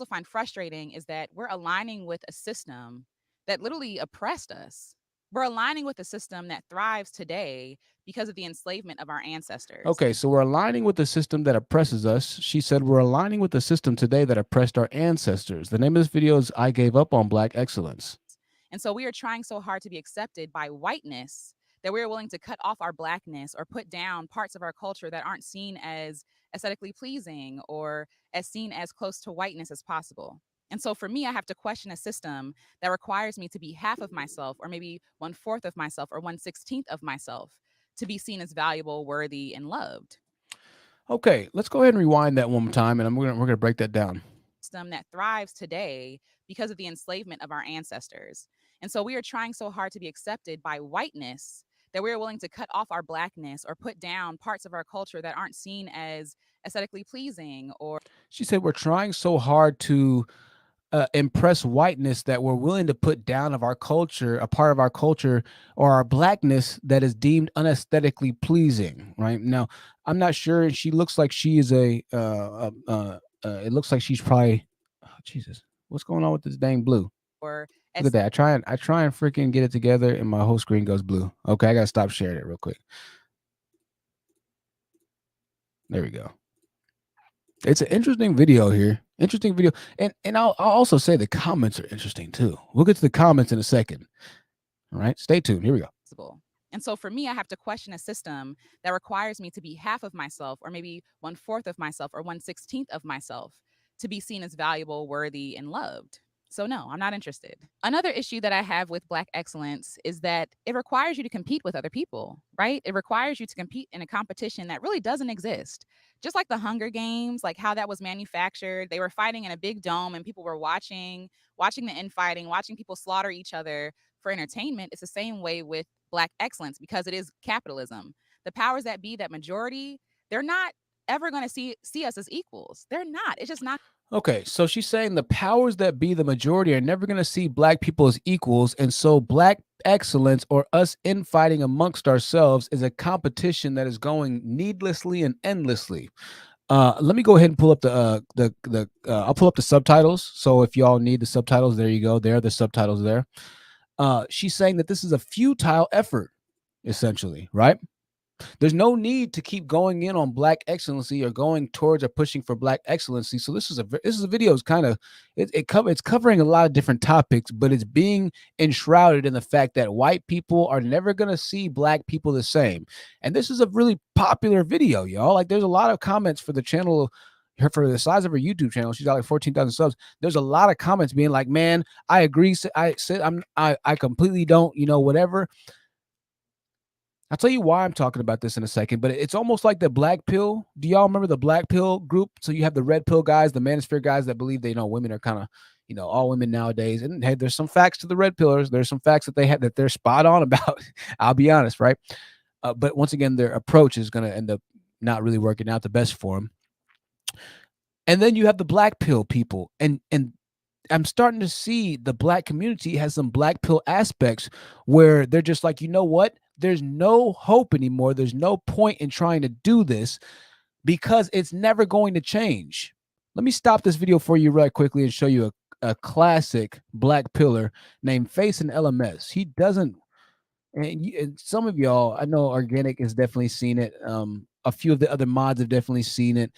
find frustrating is that we're aligning with a system that literally oppressed us. We're aligning with a system that thrives today because of the enslavement of our ancestors. Okay, so we're aligning with the system that oppresses us. She said we're aligning with the system today that oppressed our ancestors. The name of this video is I Gave Up on Black Excellence. And so we are trying so hard to be accepted by whiteness that we're willing to cut off our blackness or put down parts of our culture that aren't seen as aesthetically pleasing or as seen as close to whiteness as possible. And so for me, I have to question a system that requires me to be half of myself, or maybe 1/4 of myself, or 1/16 of myself to be seen as valuable, worthy, and loved. Okay, let's go ahead and rewind that one more time, and we're gonna break that down. System that thrives today because of the enslavement of our ancestors. And so we are trying so hard to be accepted by whiteness that we're willing to cut off our blackness or put down parts of our culture that aren't seen as aesthetically pleasing. Or she said we're trying so hard to impress whiteness that we're willing to put down of our culture, a part of our culture or our blackness that is deemed unesthetically pleasing. Right now, I'm not sure. She looks like she is it looks like she's probably. Oh, Jesus, what's going on with this dang blue? or Look at that. I try and freaking get it together, and my whole screen goes blue. Okay, I gotta stop sharing it real quick. There we go. It's an interesting video here. Interesting video. And I'll also say the comments are interesting too. We'll get to the comments in a second. All right. Stay tuned. Here we go. And so for me, I have to question a system that requires me to be half of myself, or maybe 1/4 of myself, or 1/16 of myself to be seen as valuable, worthy, and loved. So no, I'm not interested. Another issue that I have with Black excellence is that it requires you to compete with other people, right? It requires you to compete in a competition that really doesn't exist. Just like the Hunger Games, like how that was manufactured, they were fighting in a big dome and people were watching the infighting, watching people slaughter each other for entertainment. It's the same way with Black excellence because it is capitalism. The powers that be, that majority, they're not ever going to see us as equals. They're not. It's just not. Okay, so she's saying the powers that be, the majority, are never going to see Black people as equals. And so Black excellence, or us infighting amongst ourselves, is a competition that is going needlessly and endlessly. Let me go ahead and pull up I'll pull up the subtitles. So if y'all need the subtitles, there you go. There are the subtitles there. She's saying that this is a futile effort, essentially, right? There's no need to keep going in on Black excellency or going towards or pushing for Black excellency. So this is a video is kind of it's covering a lot of different topics, but it's being enshrouded in the fact that white people are never going to see Black people the same. And this is a really popular video, y'all. Like, there's a lot of comments for the channel. For the size of her YouTube channel, she's got like 14,000 subs. There's a lot of comments being like, "Man, I agree. I completely don't, whatever." I'll tell you why I'm talking about this in a second, but it's almost like the black pill. Do y'all remember the black pill group? So you have the red pill guys, the manosphere guys that believe they know women are kind of, all women nowadays. And hey, there's some facts to the red pillars. There's some facts that they're spot on about. I'll be honest, right? But once again, their approach is going to end up not really working out the best for them. And then you have the black pill people, and I'm starting to see the Black community has some black pill aspects where they're just like, you know what? There's no hope anymore. There's no point in trying to do this because it's never going to change. Let me stop this video for you right quickly and show you a classic black pillar named Face and LMS. He doesn't, and some of y'all, I know Organic has definitely seen it. A few of the other mods have definitely seen it.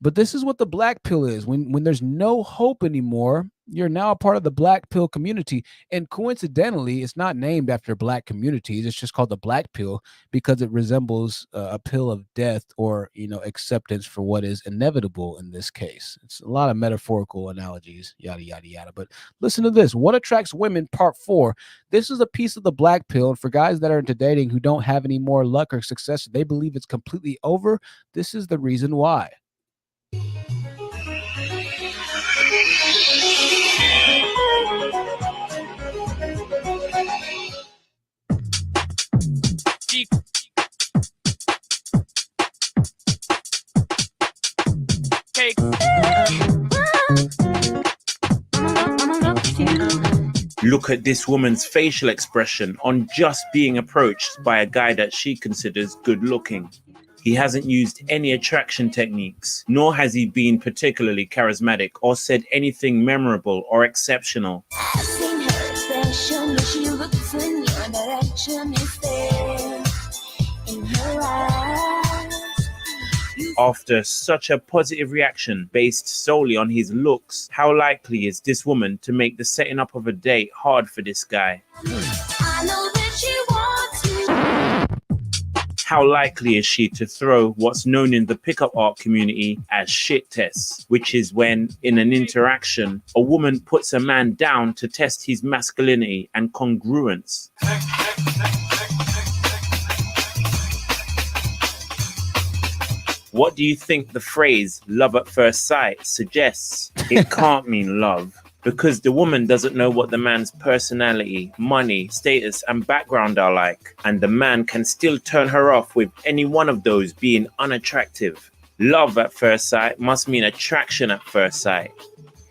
But this is what the black pill is. When there's no hope anymore, you're now a part of the black pill community. And coincidentally, it's not named after black communities. It's just called the black pill because it resembles a pill of death or, acceptance for what is inevitable in this case. It's a lot of metaphorical analogies, yada, yada, yada. But listen to this. What Attracts Women, Part 4. This is a piece of the black pill. And for guys that are into dating who don't have any more luck or success, they believe it's completely over. This is the reason why. Look at this woman's facial expression on just being approached by a guy that she considers good looking. He hasn't used any attraction techniques, nor has he been particularly charismatic or said anything memorable or exceptional. I've seen her expression when she looks in your direction. Is there in her eyes? After such a positive reaction based solely on his looks, how likely is this woman to make the setting up of a date hard for this guy? I know that you want to. How likely is she to throw what's known in the pickup art community as shit tests, which is when, in an interaction, a woman puts a man down to test his masculinity and congruence? What do you think the phrase love at first sight suggests? It can't mean love, because the woman doesn't know what the man's personality, money, status, and background are like, and the man can still turn her off with any one of those being unattractive. Love at first sight must mean attraction at first sight.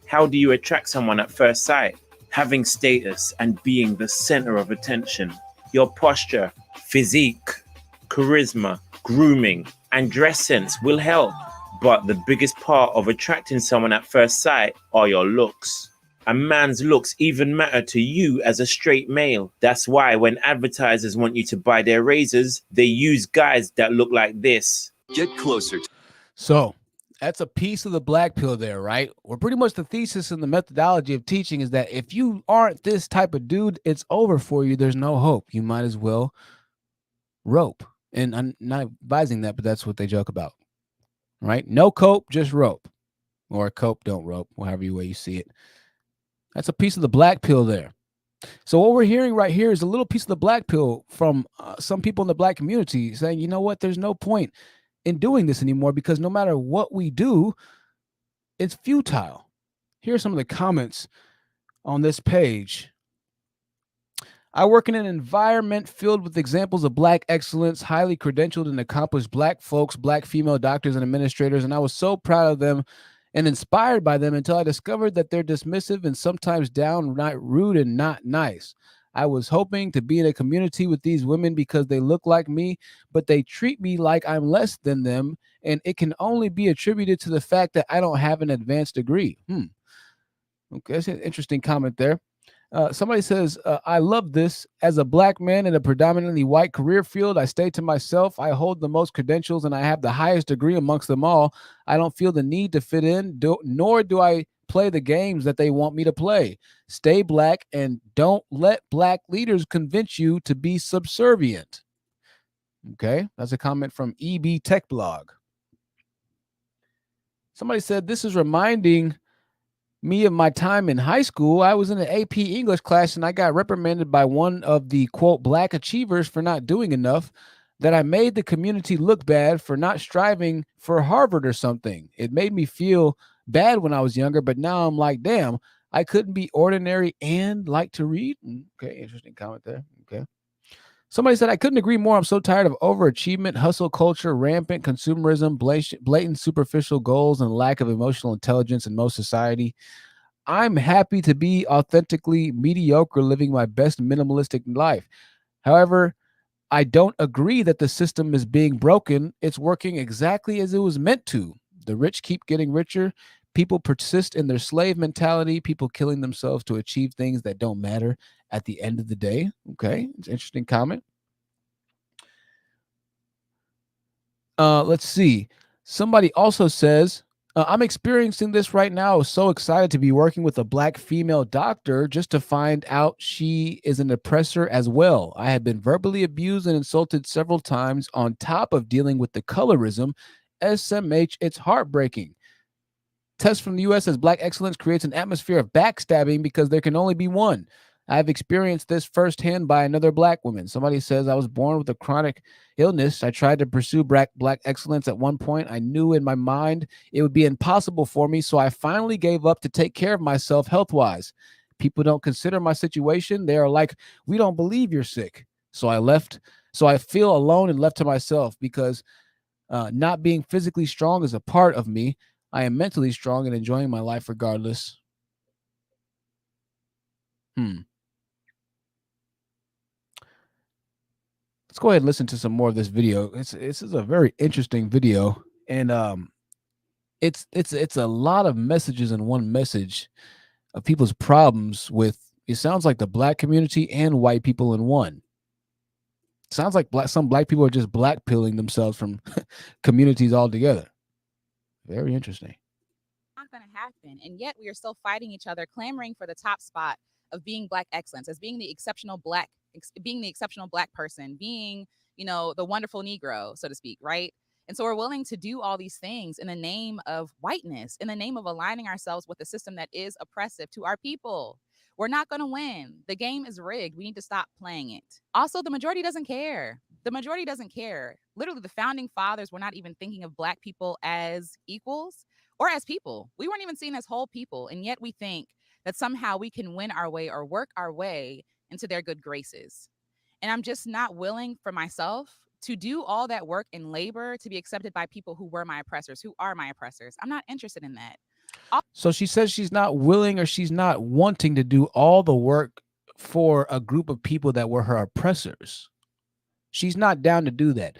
How do you attract someone at first sight? Having status and being the center of attention. Your posture, physique, charisma, grooming, and dress sense will help. But the biggest part of attracting someone at first sight are your looks. A man's looks even matter to you as a straight male. That's why when advertisers want you to buy their razors, they use guys that look like this. Get closer. So that's a piece of the black pill there, right? Or pretty much the thesis and the methodology of teaching is that if you aren't this type of dude, it's over for you. There's no hope. You might as well rope. And I'm not advising that, but that's what they joke about, right? No cope, just rope. Or cope, don't rope, however way you see it. That's a piece of the black pill there. So what we're hearing right here is a little piece of the black pill from some people in the black community saying, you know what, there's no point in doing this anymore because no matter what we do, it's futile. Here are some of the comments on this page. I work in an environment filled with examples of black excellence, highly credentialed and accomplished black folks, black female doctors and administrators, and I was so proud of them and inspired by them until I discovered that they're dismissive and sometimes downright rude and not nice. I was hoping to be in a community with these women because they look like me, but they treat me like I'm less than them, and it can only be attributed to the fact that I don't have an advanced degree. Okay, that's an interesting comment there. Somebody says, I love this. As a black man in a predominantly white career field, I stay to myself. I hold the most credentials and I have the highest degree amongst them all. I don't feel the need to fit in, nor do I play the games that they want me to play. Stay black and don't let black leaders convince you to be subservient. Okay, that's a comment from EB Tech Blog. Somebody said, this is reminding me of my time in high school. I was in an AP English class and I got reprimanded by one of the quote black achievers for not doing enough, that I made the community look bad for not striving for Harvard or something. It made me feel bad when I was younger, but now I'm like, damn, I couldn't be ordinary and like to read. Okay, interesting comment there. Okay. Somebody said, I couldn't agree more. I'm so tired of overachievement, hustle culture, rampant consumerism, blatant superficial goals, and lack of emotional intelligence in most society. I'm happy to be authentically mediocre, living my best minimalistic life. However, I don't agree that the system is being broken. It's working exactly as it was meant to. The rich keep getting richer. People persist in their slave mentality. People killing themselves to achieve things that don't matter at the end of the day. Okay, it's an interesting comment. Let's see. Somebody also says, I'm experiencing this right now. I was so excited to be working with a black female doctor just to find out she is an oppressor as well. I had been verbally abused and insulted several times on top of dealing with the colorism. SMH, it's heartbreaking. Test from the U.S. says black excellence creates an atmosphere of backstabbing because there can only be one. I've experienced this firsthand by another black woman. Somebody says I was born with a chronic illness. I tried to pursue black excellence at one point. I knew in my mind it would be impossible for me, so I finally gave up to take care of myself health-wise. People don't consider my situation. They are like, we don't believe you're sick. So I left. So I feel alone and left to myself because not being physically strong is a part of me. I am mentally strong and enjoying my life regardless. Let's go ahead and listen to some more of this video. This is a very interesting video, and it's a lot of messages in one message of people's problems with. It sounds like the black community and white people in one. It sounds like some black people are just black-pilling themselves from communities altogether. Very interesting. Not going to happen, and yet we are still fighting each other, clamoring for the top spot of being black excellence, as being the exceptional black person, being, the wonderful Negro, so to speak, right? And so we're willing to do all these things in the name of whiteness, in the name of aligning ourselves with the system that is oppressive to our people. We're not going to win. The game is rigged. We need to stop playing it. Also, the majority doesn't care. The majority doesn't care. Literally, the founding fathers were not even thinking of black people as equals or as people. We weren't even seen as whole people. And yet we think that somehow we can win our way or work our way into their good graces. And I'm just not willing for myself to do all that work and labor to be accepted by people who were my oppressors, who are my oppressors. I'm not interested in that. So she says she's not willing or she's not wanting to do all the work for a group of people that were her oppressors. She's not down to do that.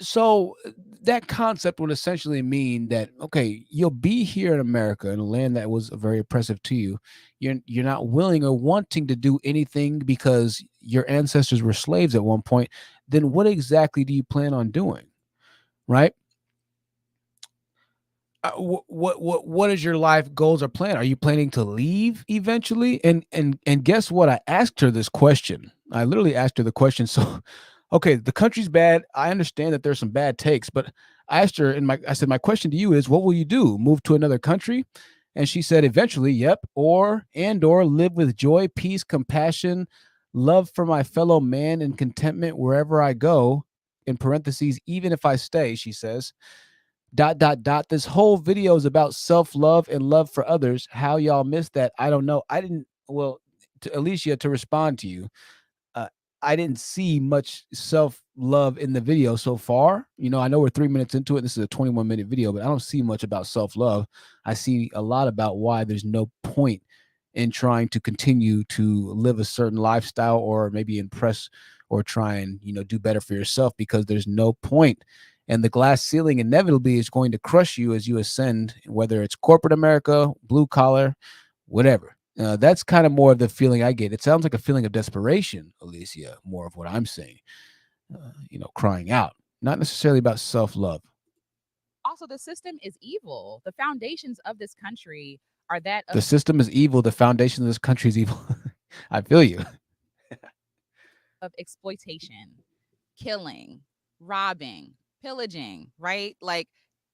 So that concept would essentially mean that, okay, you'll be here in America, in a land that was very oppressive to you. You're not willing or wanting to do anything because your ancestors were slaves at one point. Then what exactly do you plan on doing? Right? What is your life goals or plan? Are you planning to leave eventually? And guess what? I asked her this question. I literally asked her the question. So, okay, the country's bad. I understand that there's some bad takes, but I asked her, I said, my question to you is, what will you do? Move to another country? And she said, eventually, yep, or live with joy, peace, compassion, love for my fellow man, and contentment wherever I go. In parentheses, even if I stay, she says. ... This whole video is about self-love and love for others. How y'all missed that, I don't know. I didn't. Well, to Alicia, to respond to you, I didn't see much self-love in the video so far. I know we're 3 minutes into it. This is a 21-minute video, but I don't see much about self-love. I see a lot about why there's no point in trying to continue to live a certain lifestyle or maybe impress or try and do better for yourself, because there's no point. And the glass ceiling inevitably is going to crush you as you ascend, whether it's corporate America, blue collar, whatever. That's kind of more of the feeling I get. It sounds like a feeling of desperation, Alicia, more of what I'm saying, crying out, not necessarily about self-love. Also, the system is evil. The foundations of this country are that of The system is evil. The foundation of this country is evil. I feel you. of exploitation, killing, robbing, pillaging, right? Like,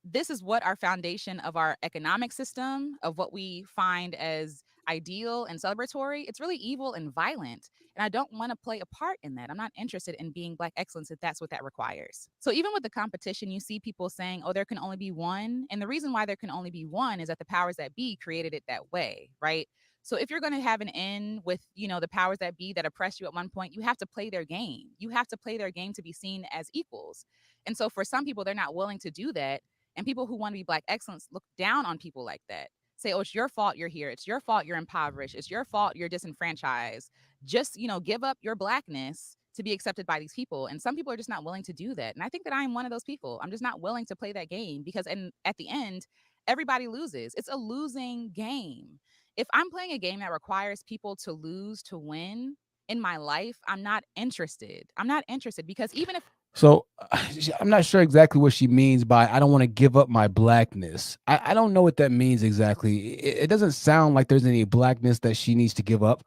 this is what our foundation of our economic system, of what we find as ideal and celebratory. It's really evil and violent. And I don't want to play a part in that. I'm not interested in being Black excellence if that's what that requires. So even with the competition, you see people saying, oh, there can only be one. And the reason why there can only be one is that the powers that be created it that way, right? So if you're going to have an end with, the powers that be that oppress you at one point, you have to play their game. You have to play their game to be seen as equals. And so for some people, they're not willing to do that. And people who want to be Black excellence look down on people like that. Say, oh, it's your fault you're here. It's your fault you're impoverished. It's your fault you're disenfranchised. Just, give up your Blackness to be accepted by these people. And some people are just not willing to do that. And I think that I am one of those people. I'm just not willing to play that game because at the end, everybody loses. It's a losing game. If I'm playing a game that requires people to lose to win in my life, I'm not interested. I'm not interested because even if So I'm not sure exactly what she means by I don't want to give up my Blackness. I don't know what that means exactly. It doesn't sound like there's any Blackness that she needs to give up.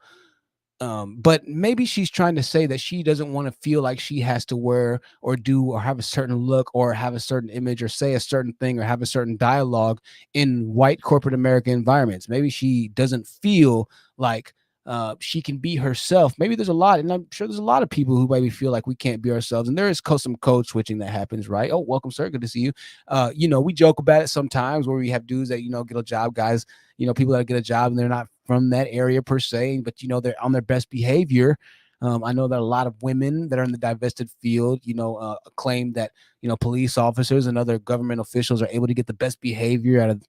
But maybe she's trying to say that she doesn't want to feel like she has to wear or do or have a certain look or have a certain image or say a certain thing or have a certain dialogue in white corporate American environments. Maybe she doesn't feel like she can be herself. Maybe there's a lot, and I'm sure there's a lot of people who maybe feel like we can't be ourselves. And there is some code switching that happens, right? Oh, welcome, sir. Good to see you. We joke about it sometimes where we have dudes that, get a job, guys, people that get a job and they're not from that area per se, but they're on their best behavior. I know that a lot of women that are in the divested field, claim that police officers and other government officials are able to get the best behavior out of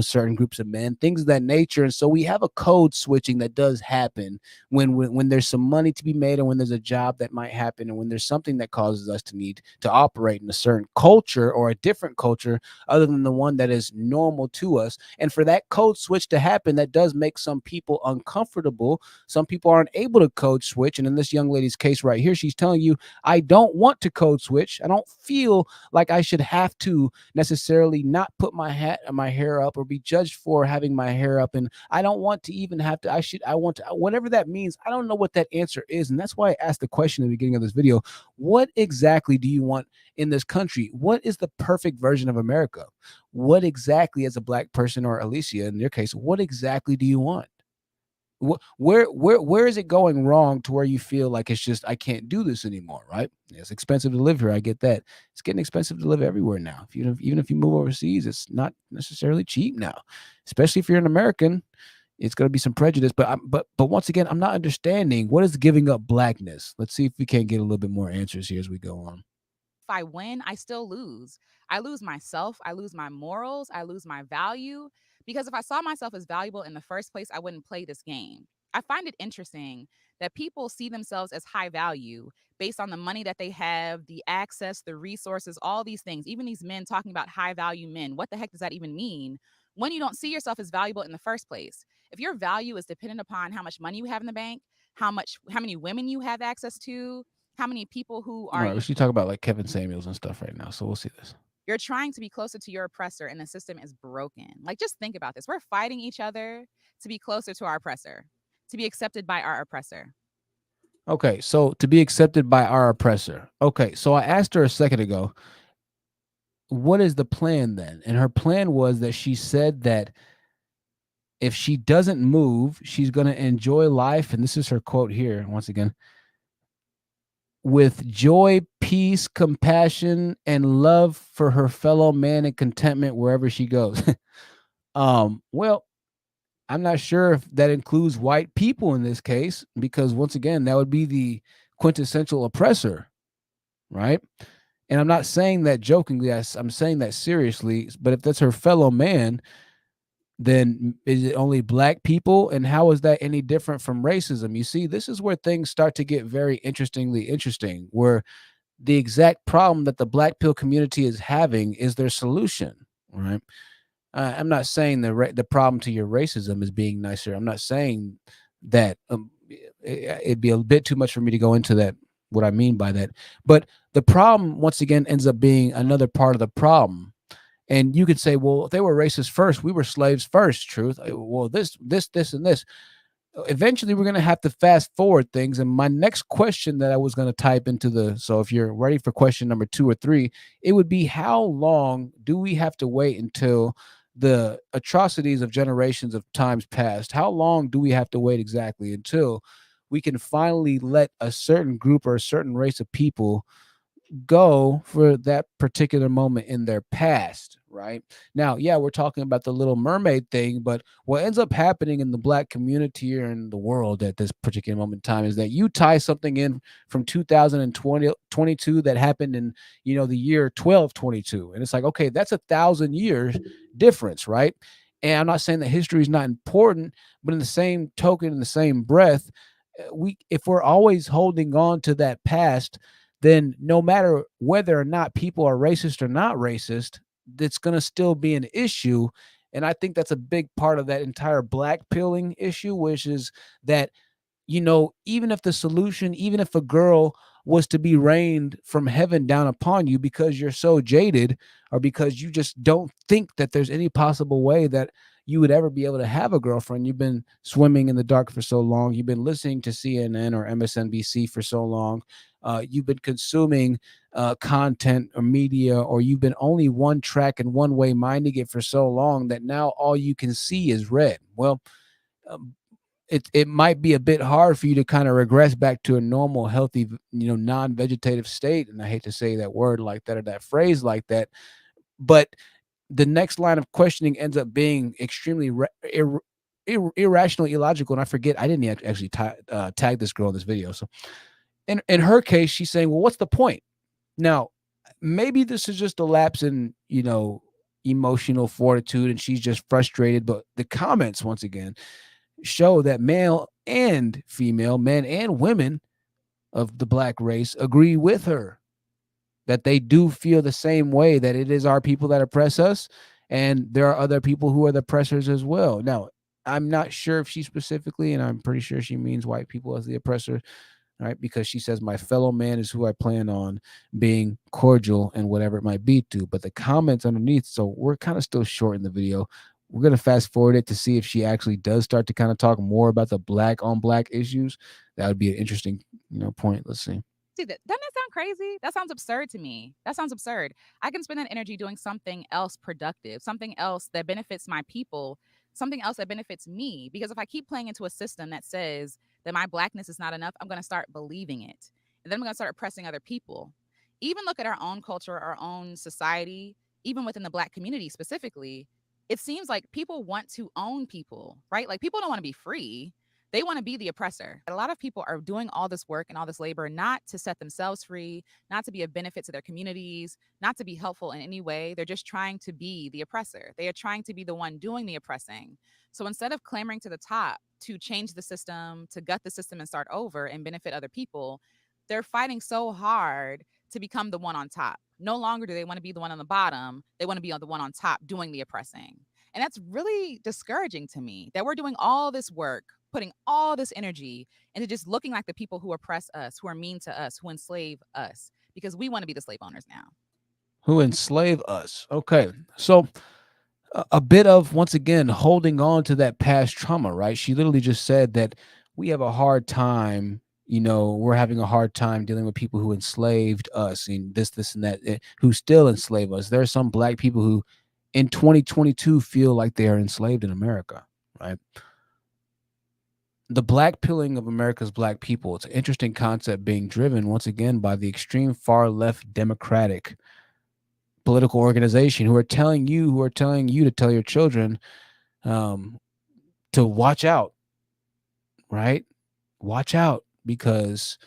certain groups of men, things of that nature. And so we have a code switching that does happen when there's some money to be made, and when there's a job that might happen, and when there's something that causes us to need to operate in a certain culture or a different culture other than the one that is normal to us. And for that code switch to happen, that does make some people uncomfortable. Some people aren't able to code switch. And in this young lady's case right here, she's telling you, I don't want to code switch. I don't feel like I should have to necessarily not put my hair up or be judged for having my hair up. And I don't want to even have to, I want to, whatever that means. I don't know what that answer is. And that's why I asked the question at the beginning of this video. What exactly do you want in this country? What is the perfect version of America? What exactly, as a Black person, or Alicia in your case, what exactly do you want? Where is it going wrong to where you feel like it's just, I can't do this anymore, right? It's expensive to live here. I get that. It's getting expensive to live everywhere now. Even if you move overseas, it's not necessarily cheap now, especially if you're an American. It's going to be some prejudice, but once again, I'm not understanding what is giving up Blackness. Let's see if we can't get a little bit more answers here as we go on. if I win, I still lose. I lose myself. I lose my morals. I lose my value Because if I saw myself as valuable in the first place, I wouldn't play this game. I find it interesting that people see themselves as high value based on the money that they have, the access, the resources, all these things. Even these men talking about high value men. What the heck does that even mean when you don't see yourself as valuable in the first place? If your value is dependent upon how much money you have in the bank, how many women you have access to, how many people who All are right, we should talk about like Kevin Samuels and stuff right now. So we'll see this. you're trying to be closer to your oppressor and the system is broken. Like, just think about this. We're fighting each other to be closer to our oppressor, to be accepted by our oppressor. Okay, so to be accepted by our oppressor. Okay, so I asked her a second ago, what is the plan then? And her plan was that she said that if she doesn't move, she's going to enjoy life. And this is her quote here, once again, with joy, peace, compassion, and love for her fellow man and contentment wherever she goes. Well, I'm not sure if that includes white people in this case, because once again, that would be the quintessential oppressor, right? And I'm not saying that jokingly, I'm saying that seriously, but if that's her fellow man, then is it only black people? And how is that any different from racism? You see, this is where things start to get very interesting, where the exact problem that the black pill community is having is their solution, right? I'm not saying the problem to your racism is being nicer. I'm not saying that it'd be a bit too much for me to go into that, what I mean by that. But the problem, once again, ends up being another part of the problem. And you could say, well, if they were racist first, we were slaves first, truth. Well, this, and this. Eventually, we're going to have to fast forward things. And my next question that I was going to type into so if you're ready for question number 2 or 3, it would be, how long do we have to wait until the atrocities of generations of times past? How long do we have to wait exactly until we can finally let a certain group or a certain race of people go for that particular moment in their past, right? Now, yeah, we're talking about the Little Mermaid thing, but what ends up happening in the black community or in the world at this particular moment in time is that you tie something in from 2022 that happened in, the year 1222. And it's like, okay, that's 1,000 years difference, right? And I'm not saying that history is not important, but in the same token, in the same breath, if we're always holding on to that past, then no matter whether or not people are racist or not racist, that's going to still be an issue. And I think that's a big part of that entire black pilling issue, which is that, even if a girl was to be rained from heaven down upon you because you're so jaded, or because you just don't think that there's any possible way that you would ever be able to have a girlfriend. You've been swimming in the dark for so long. You've been listening to CNN or MSNBC for so long. You've been consuming content or media, or you've been only one track and one way minding it for so long that now all you can see is red. Well, it might be a bit hard for you to kind of regress back to a normal, healthy, non-vegetative state. And I hate to say that word like that or that phrase like that, but the next line of questioning ends up being extremely irrational, illogical. And I forget, I didn't actually tag this girl in this video. So in her case, she's saying, well, what's the point? Now, maybe this is just a lapse in, emotional fortitude, and she's just frustrated. But the comments, once again, show that male and female, men and women of the black race agree with her, that they do feel the same way, that it is our people that oppress us, and there are other people who are the oppressors as well. Now, I'm not sure if she specifically, and I'm pretty sure she means white people as the oppressor, right? Because she says, my fellow man is who I plan on being cordial and whatever it might be to. But the comments underneath, so we're kind of still short in the video. We're going to fast forward it to see if she actually does start to kind of talk more about the black on black issues. That would be an interesting, point. Let's see. See, doesn't that sound crazy? That sounds absurd to me. That sounds absurd. I can spend that energy doing something else productive, something else that benefits my people, something else that benefits me. Because if I keep playing into a system that says that my blackness is not enough, I'm going to start believing it. And then I'm going to start oppressing other people. Even look at our own culture, our own society, even within the black community specifically. It seems like people want to own people, right? Like, people don't want to be free. They want to be the oppressor. A lot of people are doing all this work and all this labor not to set themselves free, not to be of benefit to their communities, not to be helpful in any way. They're just trying to be the oppressor. They are trying to be the one doing the oppressing. So instead of clamoring to the top to change the system, to gut the system and start over and benefit other people, they're fighting so hard to become the one on top. No longer do they want to be the one on the bottom. They want to be on the one on top doing the oppressing. And that's really discouraging to me that we're doing all this work, putting all this energy into just looking like the people who oppress us, who are mean to us, who enslave us, because we want to be the slave owners now. Who enslave us. Okay. So a bit of, once again, holding on to that past trauma, right? She literally just said that we have a hard time, we're having a hard time dealing with people who enslaved us and this, and that, who still enslave us. There are some Black people who in 2022 feel like they are enslaved in America, right? The black-pilling of America's Black people. It's an interesting concept being driven, once again, by the extreme far left Democratic political organization who are telling you to tell your children to watch out, right? Watch out, because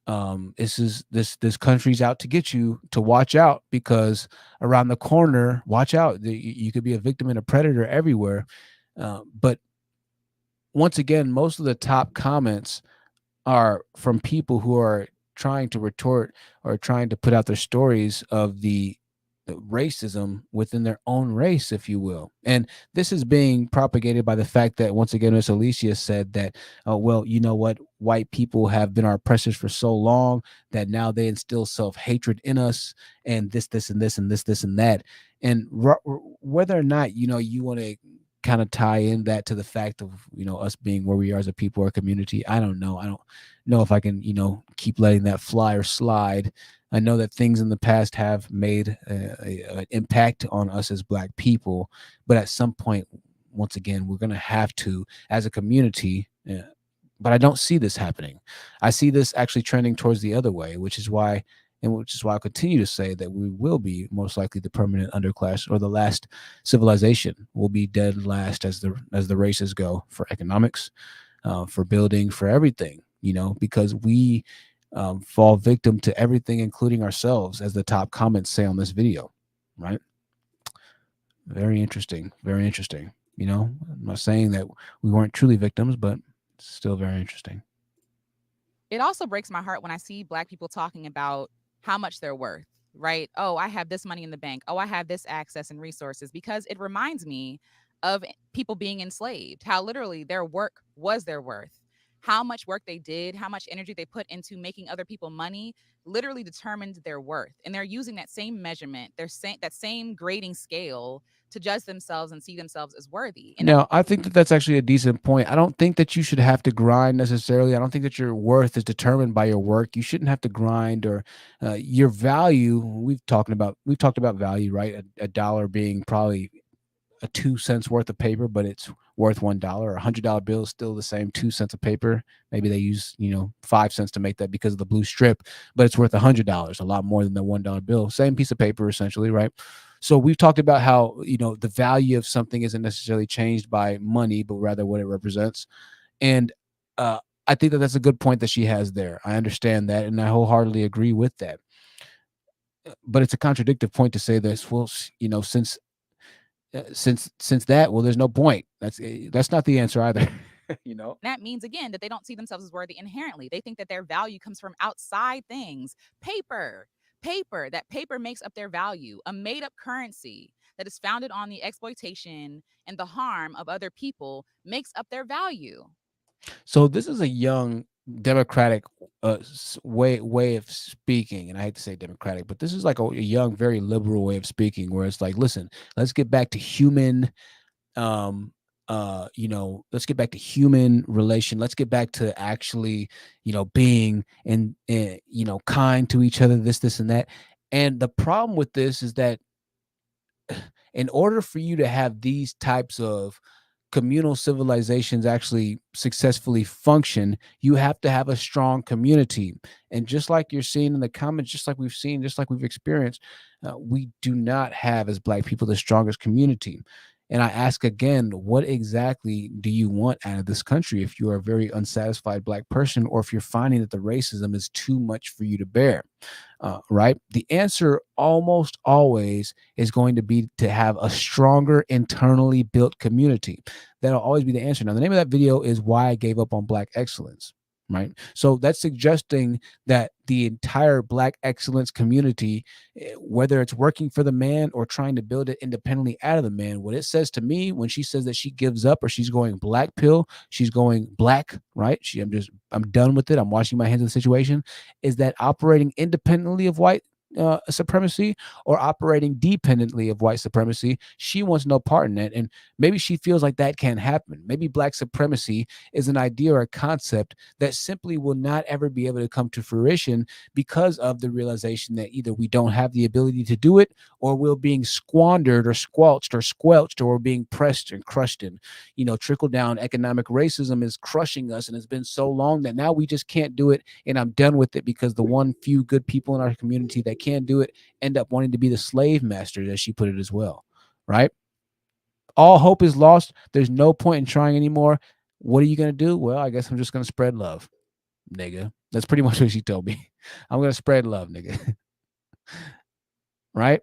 this country's out to get you, to watch out, because around the corner, watch out. You could be a victim and a predator everywhere. But once again, most of the top comments are from people who are trying to retort or trying to put out their stories of the racism within their own race, if you will. And this is being propagated by the fact that, once again, Miss Alicia said that, well, you know what, white people have been our oppressors for so long that now they instill self-hatred in us, and this and this and this and that. And whether or not, you want to kind of tie in that to the fact of, us being where we are as a people or community, I don't know. I don't know if I can, keep letting that fly or slide. I know that things in the past have made an impact on us as Black people, but at some point, once again, we're going to have to, as a community, but I don't see this happening. I see this actually trending towards the other way, which is why I'll continue to say that we will be most likely the permanent underclass, or the last civilization. Will be dead last as the races go, for economics, for building, for everything, because we fall victim to everything, including ourselves, as the top comments say on this video, right? Very interesting. Very interesting. I'm not saying that we weren't truly victims, but it's still very interesting. It also breaks my heart when I see Black people talking about how much they're worth, right? Oh, I have this money in the bank. Oh, I have this access and resources, because it reminds me of people being enslaved, how literally their work was their worth. How much work they did, how much energy they put into making other people money literally determined their worth. And they're using that same measurement, that same grading scale to judge themselves and see themselves as worthy. And Now, I think that that's actually a decent point. I don't think that you should have to grind necessarily. I don't think that your worth is determined by your work. You shouldn't have to grind, or your value. We've talked about value, right? A dollar being probably a 2 cents worth of paper, but it's worth $1. A $100 bill is still the same 2 cents of paper. Maybe they use 5 cents to make that because of the blue strip, but it's worth $100, a lot more than the $1 bill. Same piece of paper, essentially, right? So we've talked about how the value of something isn't necessarily changed by money, but rather what it represents. And I think that that's a good point that she has there. I understand that, and I wholeheartedly agree with that. But it's a contradictory point to say this. Well, since that, well, there's no point. That's not the answer either. that means, again, that they don't see themselves as worthy inherently. They think that their value comes from outside things. That paper makes up their value, a made up currency that is founded on the exploitation and the harm of other people makes up their value. So this is a young Democratic way of speaking, and I hate to say Democratic, but this is like a young, very liberal way of speaking, where it's like, listen, let's get back to human, let's get back to human relation. Let's get back to actually, being and kind to each other, this and that. And the problem with this is that in order for you to have these types of communal civilizations actually successfully function, you have to have a strong community. And just like you're seeing in the comments, just like we've experienced, we do not have, as Black people, the strongest community. And I ask again, what exactly do you want out of this country if you are a very unsatisfied Black person, or if you're finding that the racism is too much for you to bear? Right? The answer almost always is going to be to have a stronger internally built community. That'll always be the answer. Now, the name of that video is Why I Gave Up on Black Excellence. Right. So that's suggesting that the entire Black excellence community, whether it's working for the man or trying to build it independently out of the man, what it says to me when she says that she gives up, or she's going black pill, she's going black, right? I'm done with it. I'm washing my hands of the situation. Is that operating independently of white supremacy, or operating dependently of white supremacy? She wants no part in that. And maybe she feels like that can't happen. Maybe Black supremacy is an idea or a concept that simply will not ever be able to come to fruition because of the realization that either we don't have the ability to do it, or we're being squandered or squelched or squelched, or we're being pressed and crushed. And, trickle down economic racism is crushing us. And it's been so long that now we just can't do it. And I'm done with it, because the one few good people in our community that can do it end up wanting to be the slave masters, as she put it as well. Right? All hope is lost. There's no point in trying anymore. What are you going to do? Well, I guess I'm just going to spread love, nigga. That's pretty much what she told me. I'm going to spread love, nigga. Right?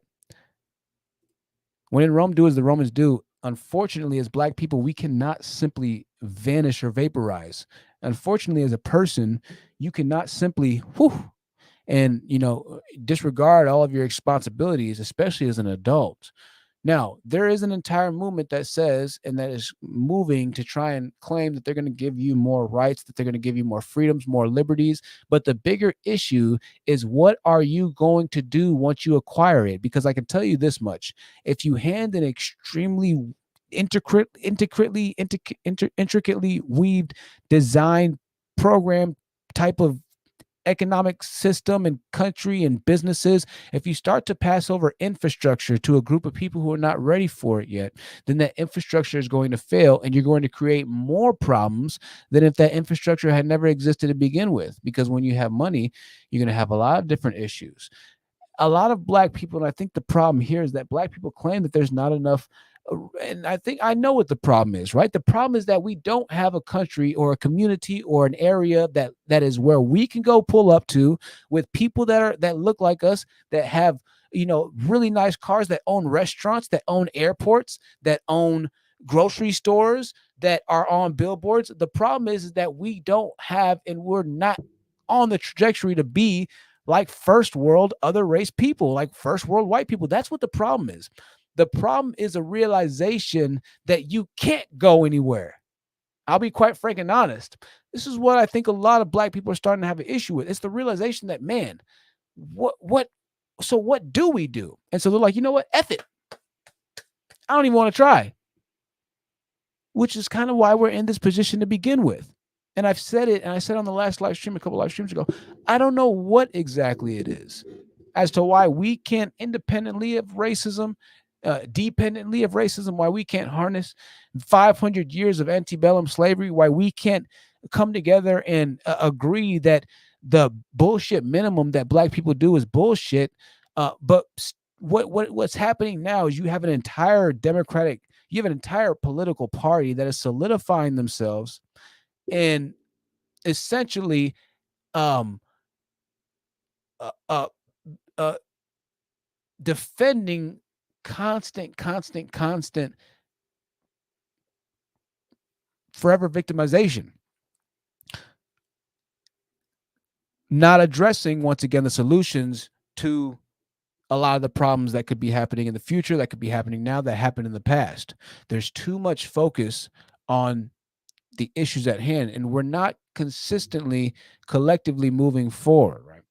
When in Rome, do as the Romans do. Unfortunately, as Black people, we cannot simply vanish or vaporize. Unfortunately, as a person, you cannot simply and disregard all of your responsibilities, especially as an adult. Now, there is an entire movement that says, and that is moving to try and claim that they're going to give you more rights, that they're going to give you more freedoms, more liberties. But the bigger issue is, what are you going to do once you acquire it? Because I can tell you this much: if you hand an extremely intricately weaved, designed, program type of economic system and country and businesses, if you start to pass over infrastructure to a group of people who are not ready for it yet, then that infrastructure is going to fail, and you're going to create more problems than if that infrastructure had never existed to begin with. Because when you have money, you're going to have a lot of different issues. A lot of Black people, and I think the problem here is that Black people claim that there's not enough. And I think I know what the problem is, right? The problem is that we don't have a country or a community or an area that is where we can go pull up to, with people that look like us, that have really nice cars, that own restaurants, that own airports, that own grocery stores, that are on billboards. The problem is that we don't have, and we're not on the trajectory to be like first world other race people, like first world white people. That's what the problem is. The problem is a realization that you can't go anywhere. I'll be quite frank and honest. This is what I think a lot of Black people are starting to have an issue with. It's the realization that, man, what do we do? And so they're like, you know what? F it. I don't even want to try. Which is kind of why we're in this position to begin with. And I've said it, and I said on the last live stream, a couple live streams ago, I don't know what exactly it is as to why we can't independently of racism, dependently of racism, why we can't harness 500 years of antebellum slavery, why we can't come together and agree that the bullshit minimum that Black people do is bullshit. But what's happening now is you have an entire political party that is solidifying themselves and essentially defending constant forever victimization, not addressing, once again, the solutions to a lot of the problems that could be happening in the future, that could be happening now, that happened in the past. There's too much focus on the issues at hand, and we're not consistently collectively moving forward, right?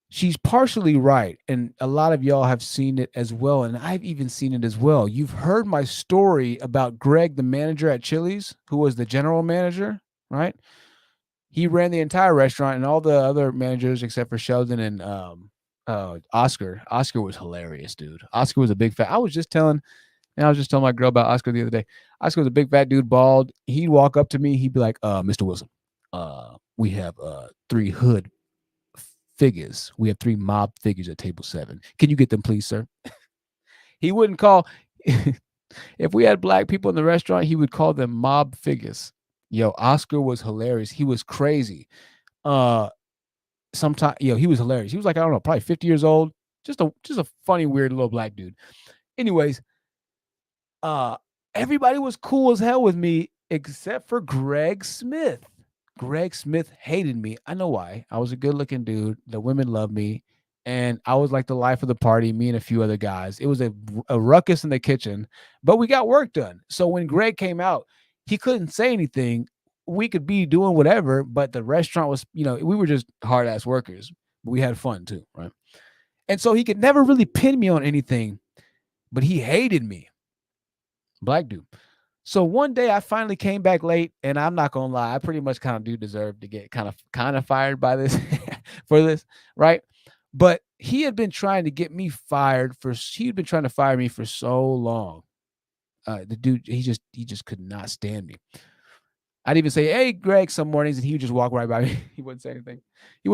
She's partially right, and a lot of y'all have seen it as well, and I've even seen it as well. You've heard my story about Greg, the manager at Chili's, who was the general manager, right? He ran the entire restaurant, and all the other managers except for Sheldon and Oscar. Oscar was hilarious, dude. Oscar was a big fat. I was just telling my girl about Oscar the other day. Oscar was a big fat dude, bald. He'd walk up to me. He'd be like, Mr. Wilson, we have 3 hood figures. We have 3 mob figures at table 7. Can you get them, please, sir? He wouldn't call if we had black people in the restaurant, he would call them mob figures. Yo, Oscar was hilarious. He was crazy. Sometimes, he was hilarious. He was like, I don't know, probably 50 years old. Just a funny, weird little black dude. Anyways, everybody was cool as hell with me except for Greg Smith. Greg Smith hated me. I know why. I was a good-looking dude. The women loved me, and I was like the life of the party, me and a few other guys. It was a ruckus in the kitchen, but we got work done. So when Greg came out, he couldn't say anything. We could be doing whatever, but the restaurant was, we were just hard-ass workers. But we had fun too, right? And so he could never really pin me on anything, but he hated me. Black dude. So one day I finally came back late, and I'm not gonna lie, I pretty much kind of do deserve to get kind of fired by this for this, right? But he had been trying to get me fired he'd been trying to fire me for so long. The dude, he just could not stand me. I'd even say, "Hey, Greg," some mornings, and he would just walk right by me. He wouldn't say anything. It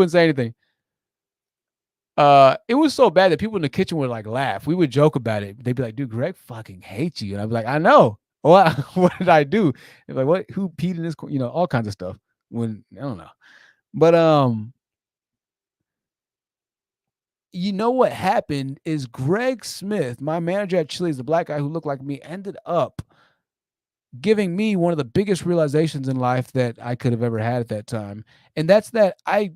was so bad that people in the kitchen would like laugh. We would joke about it. They'd be like, "Dude, Greg fucking hates you." And I'd be like, "I know. What did I do?" They're like, "What? Who peed in this?" All kinds of stuff. When I don't know, but what happened is Greg Smith, my manager at Chili's, the black guy who looked like me, ended up giving me one of the biggest realizations in life that I could have ever had at that time, and that's that I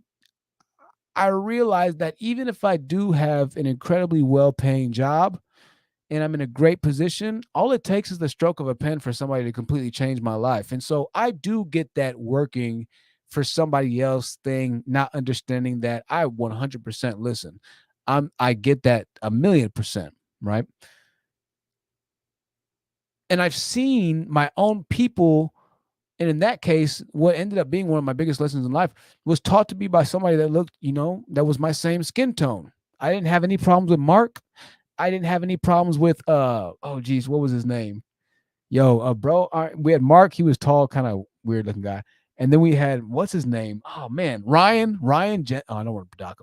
realized that even if I do have an incredibly well-paying job and I'm in a great position, all it takes is the stroke of a pen for somebody to completely change my life. And so I do get that working for somebody else thing, not understanding that I 100% listen. I get that 1,000,000%, right? And I've seen my own people, and in that case, what ended up being one of my biggest lessons in life was taught to me by somebody that looked, that was my same skin tone. I didn't have any problems with Mark. I didn't have any problems with what was his name? Bro, we had Mark. He was tall, kind of weird looking guy. And then we had, what's his name? Oh man, Ryan. I don't want to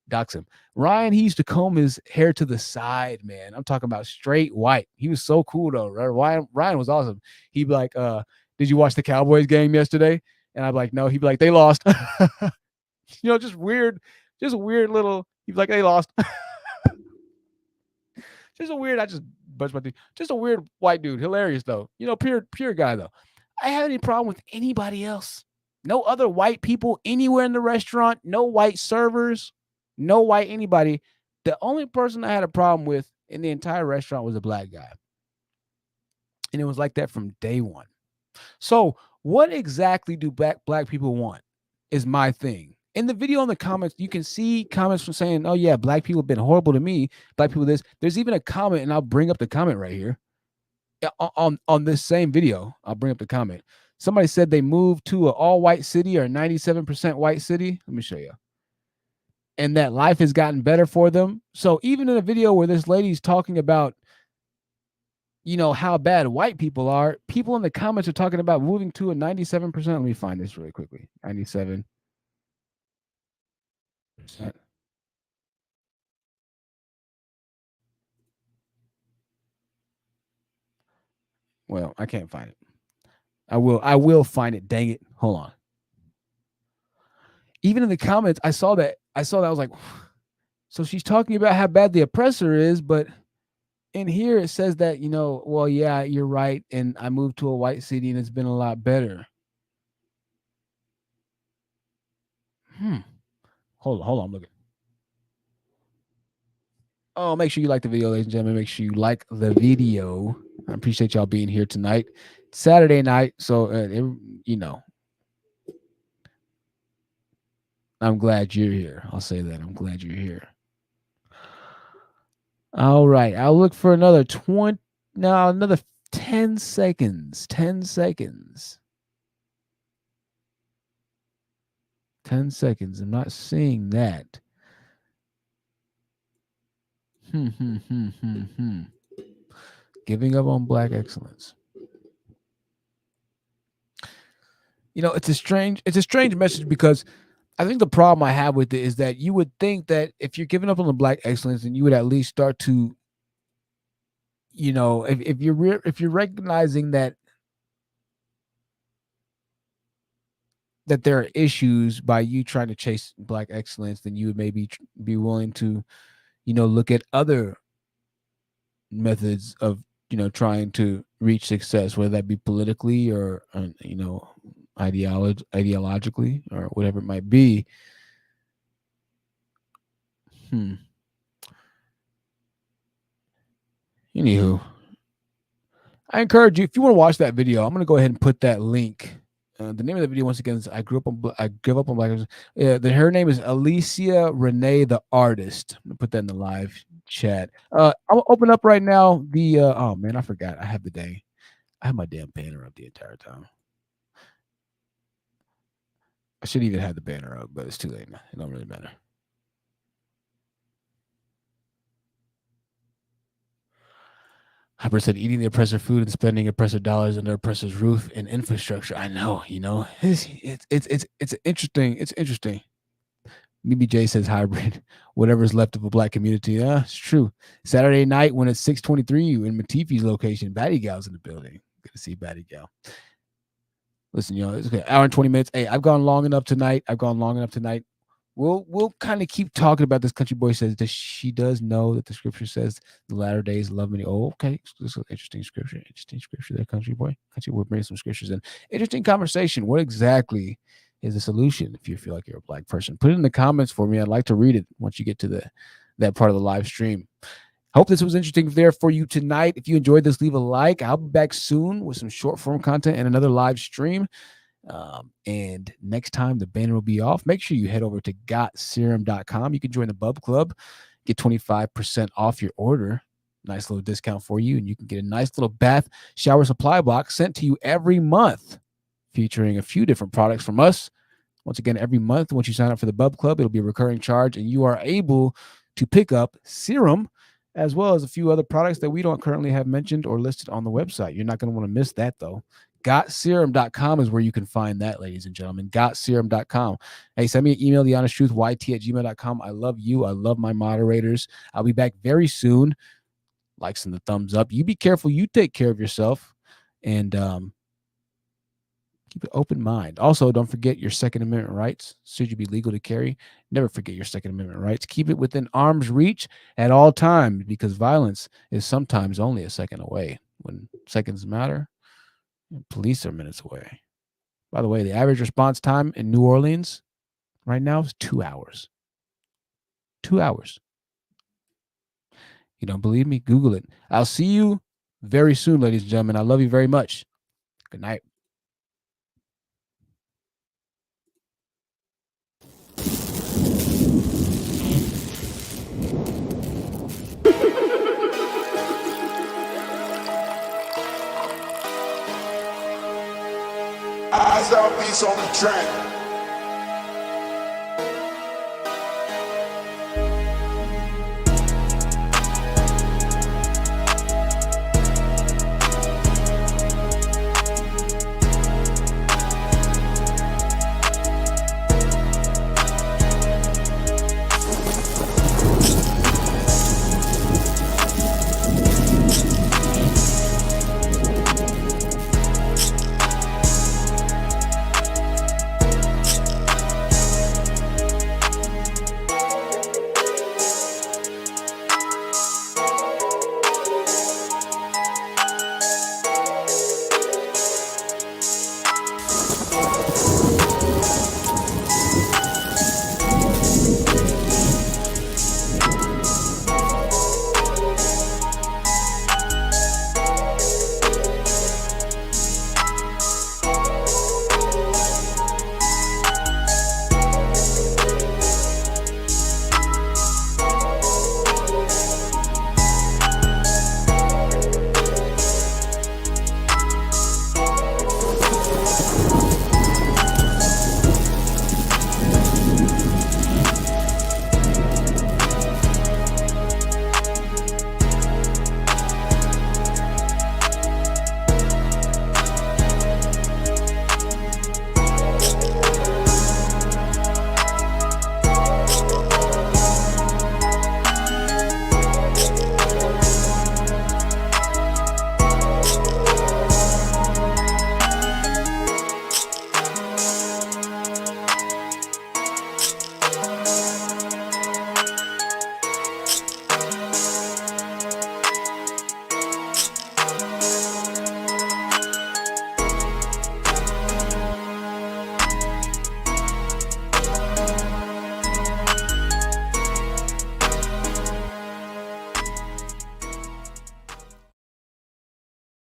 dox him. Ryan, he used to comb his hair to the side, man. I'm talking about straight white. He was so cool though. Right? Ryan was awesome. He'd be like, "Did you watch the Cowboys game yesterday?" And I'd be like, "No." He'd be like, "They lost." Just weird little. He'd be like, "They lost." Just a weird. I just brushed my teeth. Just a weird white dude. Hilarious though. Pure guy though. I had any problem with anybody else. No other white people anywhere in the restaurant. No white servers. No white anybody. The only person I had a problem with in the entire restaurant was a black guy. And it was like that from day one. So what exactly do black people want is my thing. In the video in the comments, you can see comments from saying, "Oh yeah, black people have been horrible to me. Black people this." There's even a comment, and I'll bring up the comment right here. On this same video, I'll bring up the comment. Somebody said they moved to an all-white city or 97% white city. Let me show you. And that life has gotten better for them. So even in a video where this lady's talking about, how bad white people are, people in the comments are talking about moving to a 97%. Let me find this really quickly. 97%. Well, I can't find it. I will find it. Dang it. Hold on. Even in the comments, I saw that. I was like, so she's talking about how bad the oppressor is, but in here it says that, well, yeah, you're right. And I moved to a white city and it's been a lot better. Hold on, I'm looking. Oh, make sure you like the video, ladies and gentlemen. Make sure you like the video. I appreciate y'all being here tonight. Saturday night, so I'm glad you're here. I'll say that. I'm glad you're here. All right, I'll look for another 10 seconds. 10 seconds. 10 seconds. I'm not seeing that. Giving up on black excellence. It's a strange message because I think the problem I have with it is that you would think that if you're giving up on the Black excellence, then you would at least start to, you know, if you're recognizing that there are issues by you trying to chase Black excellence, then you would maybe be willing to, you know, look at other methods of, you know, trying to reach success, whether that be politically or, you know, ideologically or whatever it might be. Anywho, I encourage you, if you want to watch that video, I'm going to go ahead and put that link. The name of the video, once again, is I give up on Black. Her name is Alicia Renee the Artist. I'm going to put that in the live chat. I'll open up right now the, oh man, I forgot. I have my damn banner up the entire time. I should even have the banner up, but it's too late now. It don't really matter. Hyper said eating the oppressor food and spending oppressor dollars under oppressor's roof and infrastructure. I know, you know, it's interesting. It's interesting. BBJ says hybrid, whatever's left of a Black community. Yeah, it's true. Saturday night when it's 6:23 in Matifi's location, Batty Gal's in the building. Good to see Batty Gal. Listen, you know, it's okay. Hour and 20 minutes. Hey, I've gone long enough tonight. We'll kind of keep talking about this. Country Boy says that she does know that the scripture says the latter days love many. Oh, okay. This is an interesting scripture. There, Country Boy. Country Boy bring some scriptures in. Interesting conversation. What exactly is the solution if you feel like you're a Black person? Put it in the comments for me. I'd like to read it once you get to that part of the live stream. Hope this was interesting there for you tonight. If you enjoyed this, leave a like. I'll be back soon with some short form content and another live stream. And next time the banner will be off, make sure you head over to gotserum.com. You can join the Bub Club, get 25% off your order. Nice little discount for you. And you can get a nice little bath shower supply box sent to you every month, featuring a few different products from us. Once again, every month, once you sign up for the Bub Club, it'll be a recurring charge, and you are able to pick up serum as well as a few other products that we don't currently have mentioned or listed on the website. You're not going to want to miss that, though. Gotserum.com is where you can find that, ladies and gentlemen. Gotserum.com. Hey, send me an email, thehonesttruthyt@gmail.com. I love you. I love my moderators. I'll be back very soon. Likes and the thumbs up. You be careful. You take care of yourself. And keep an open mind. Also, don't forget your Second Amendment rights. Should you be legal to carry, never forget your Second Amendment rights. Keep it within arm's reach at all times, because violence is sometimes only a second away. When seconds matter, police are minutes away. By the way, the average response time in New Orleans right now is 2 hours. 2 hours. You don't believe me? Google it. I'll see you very soon, ladies and gentlemen. I love you very much. Good night. Eyes on peace on the track.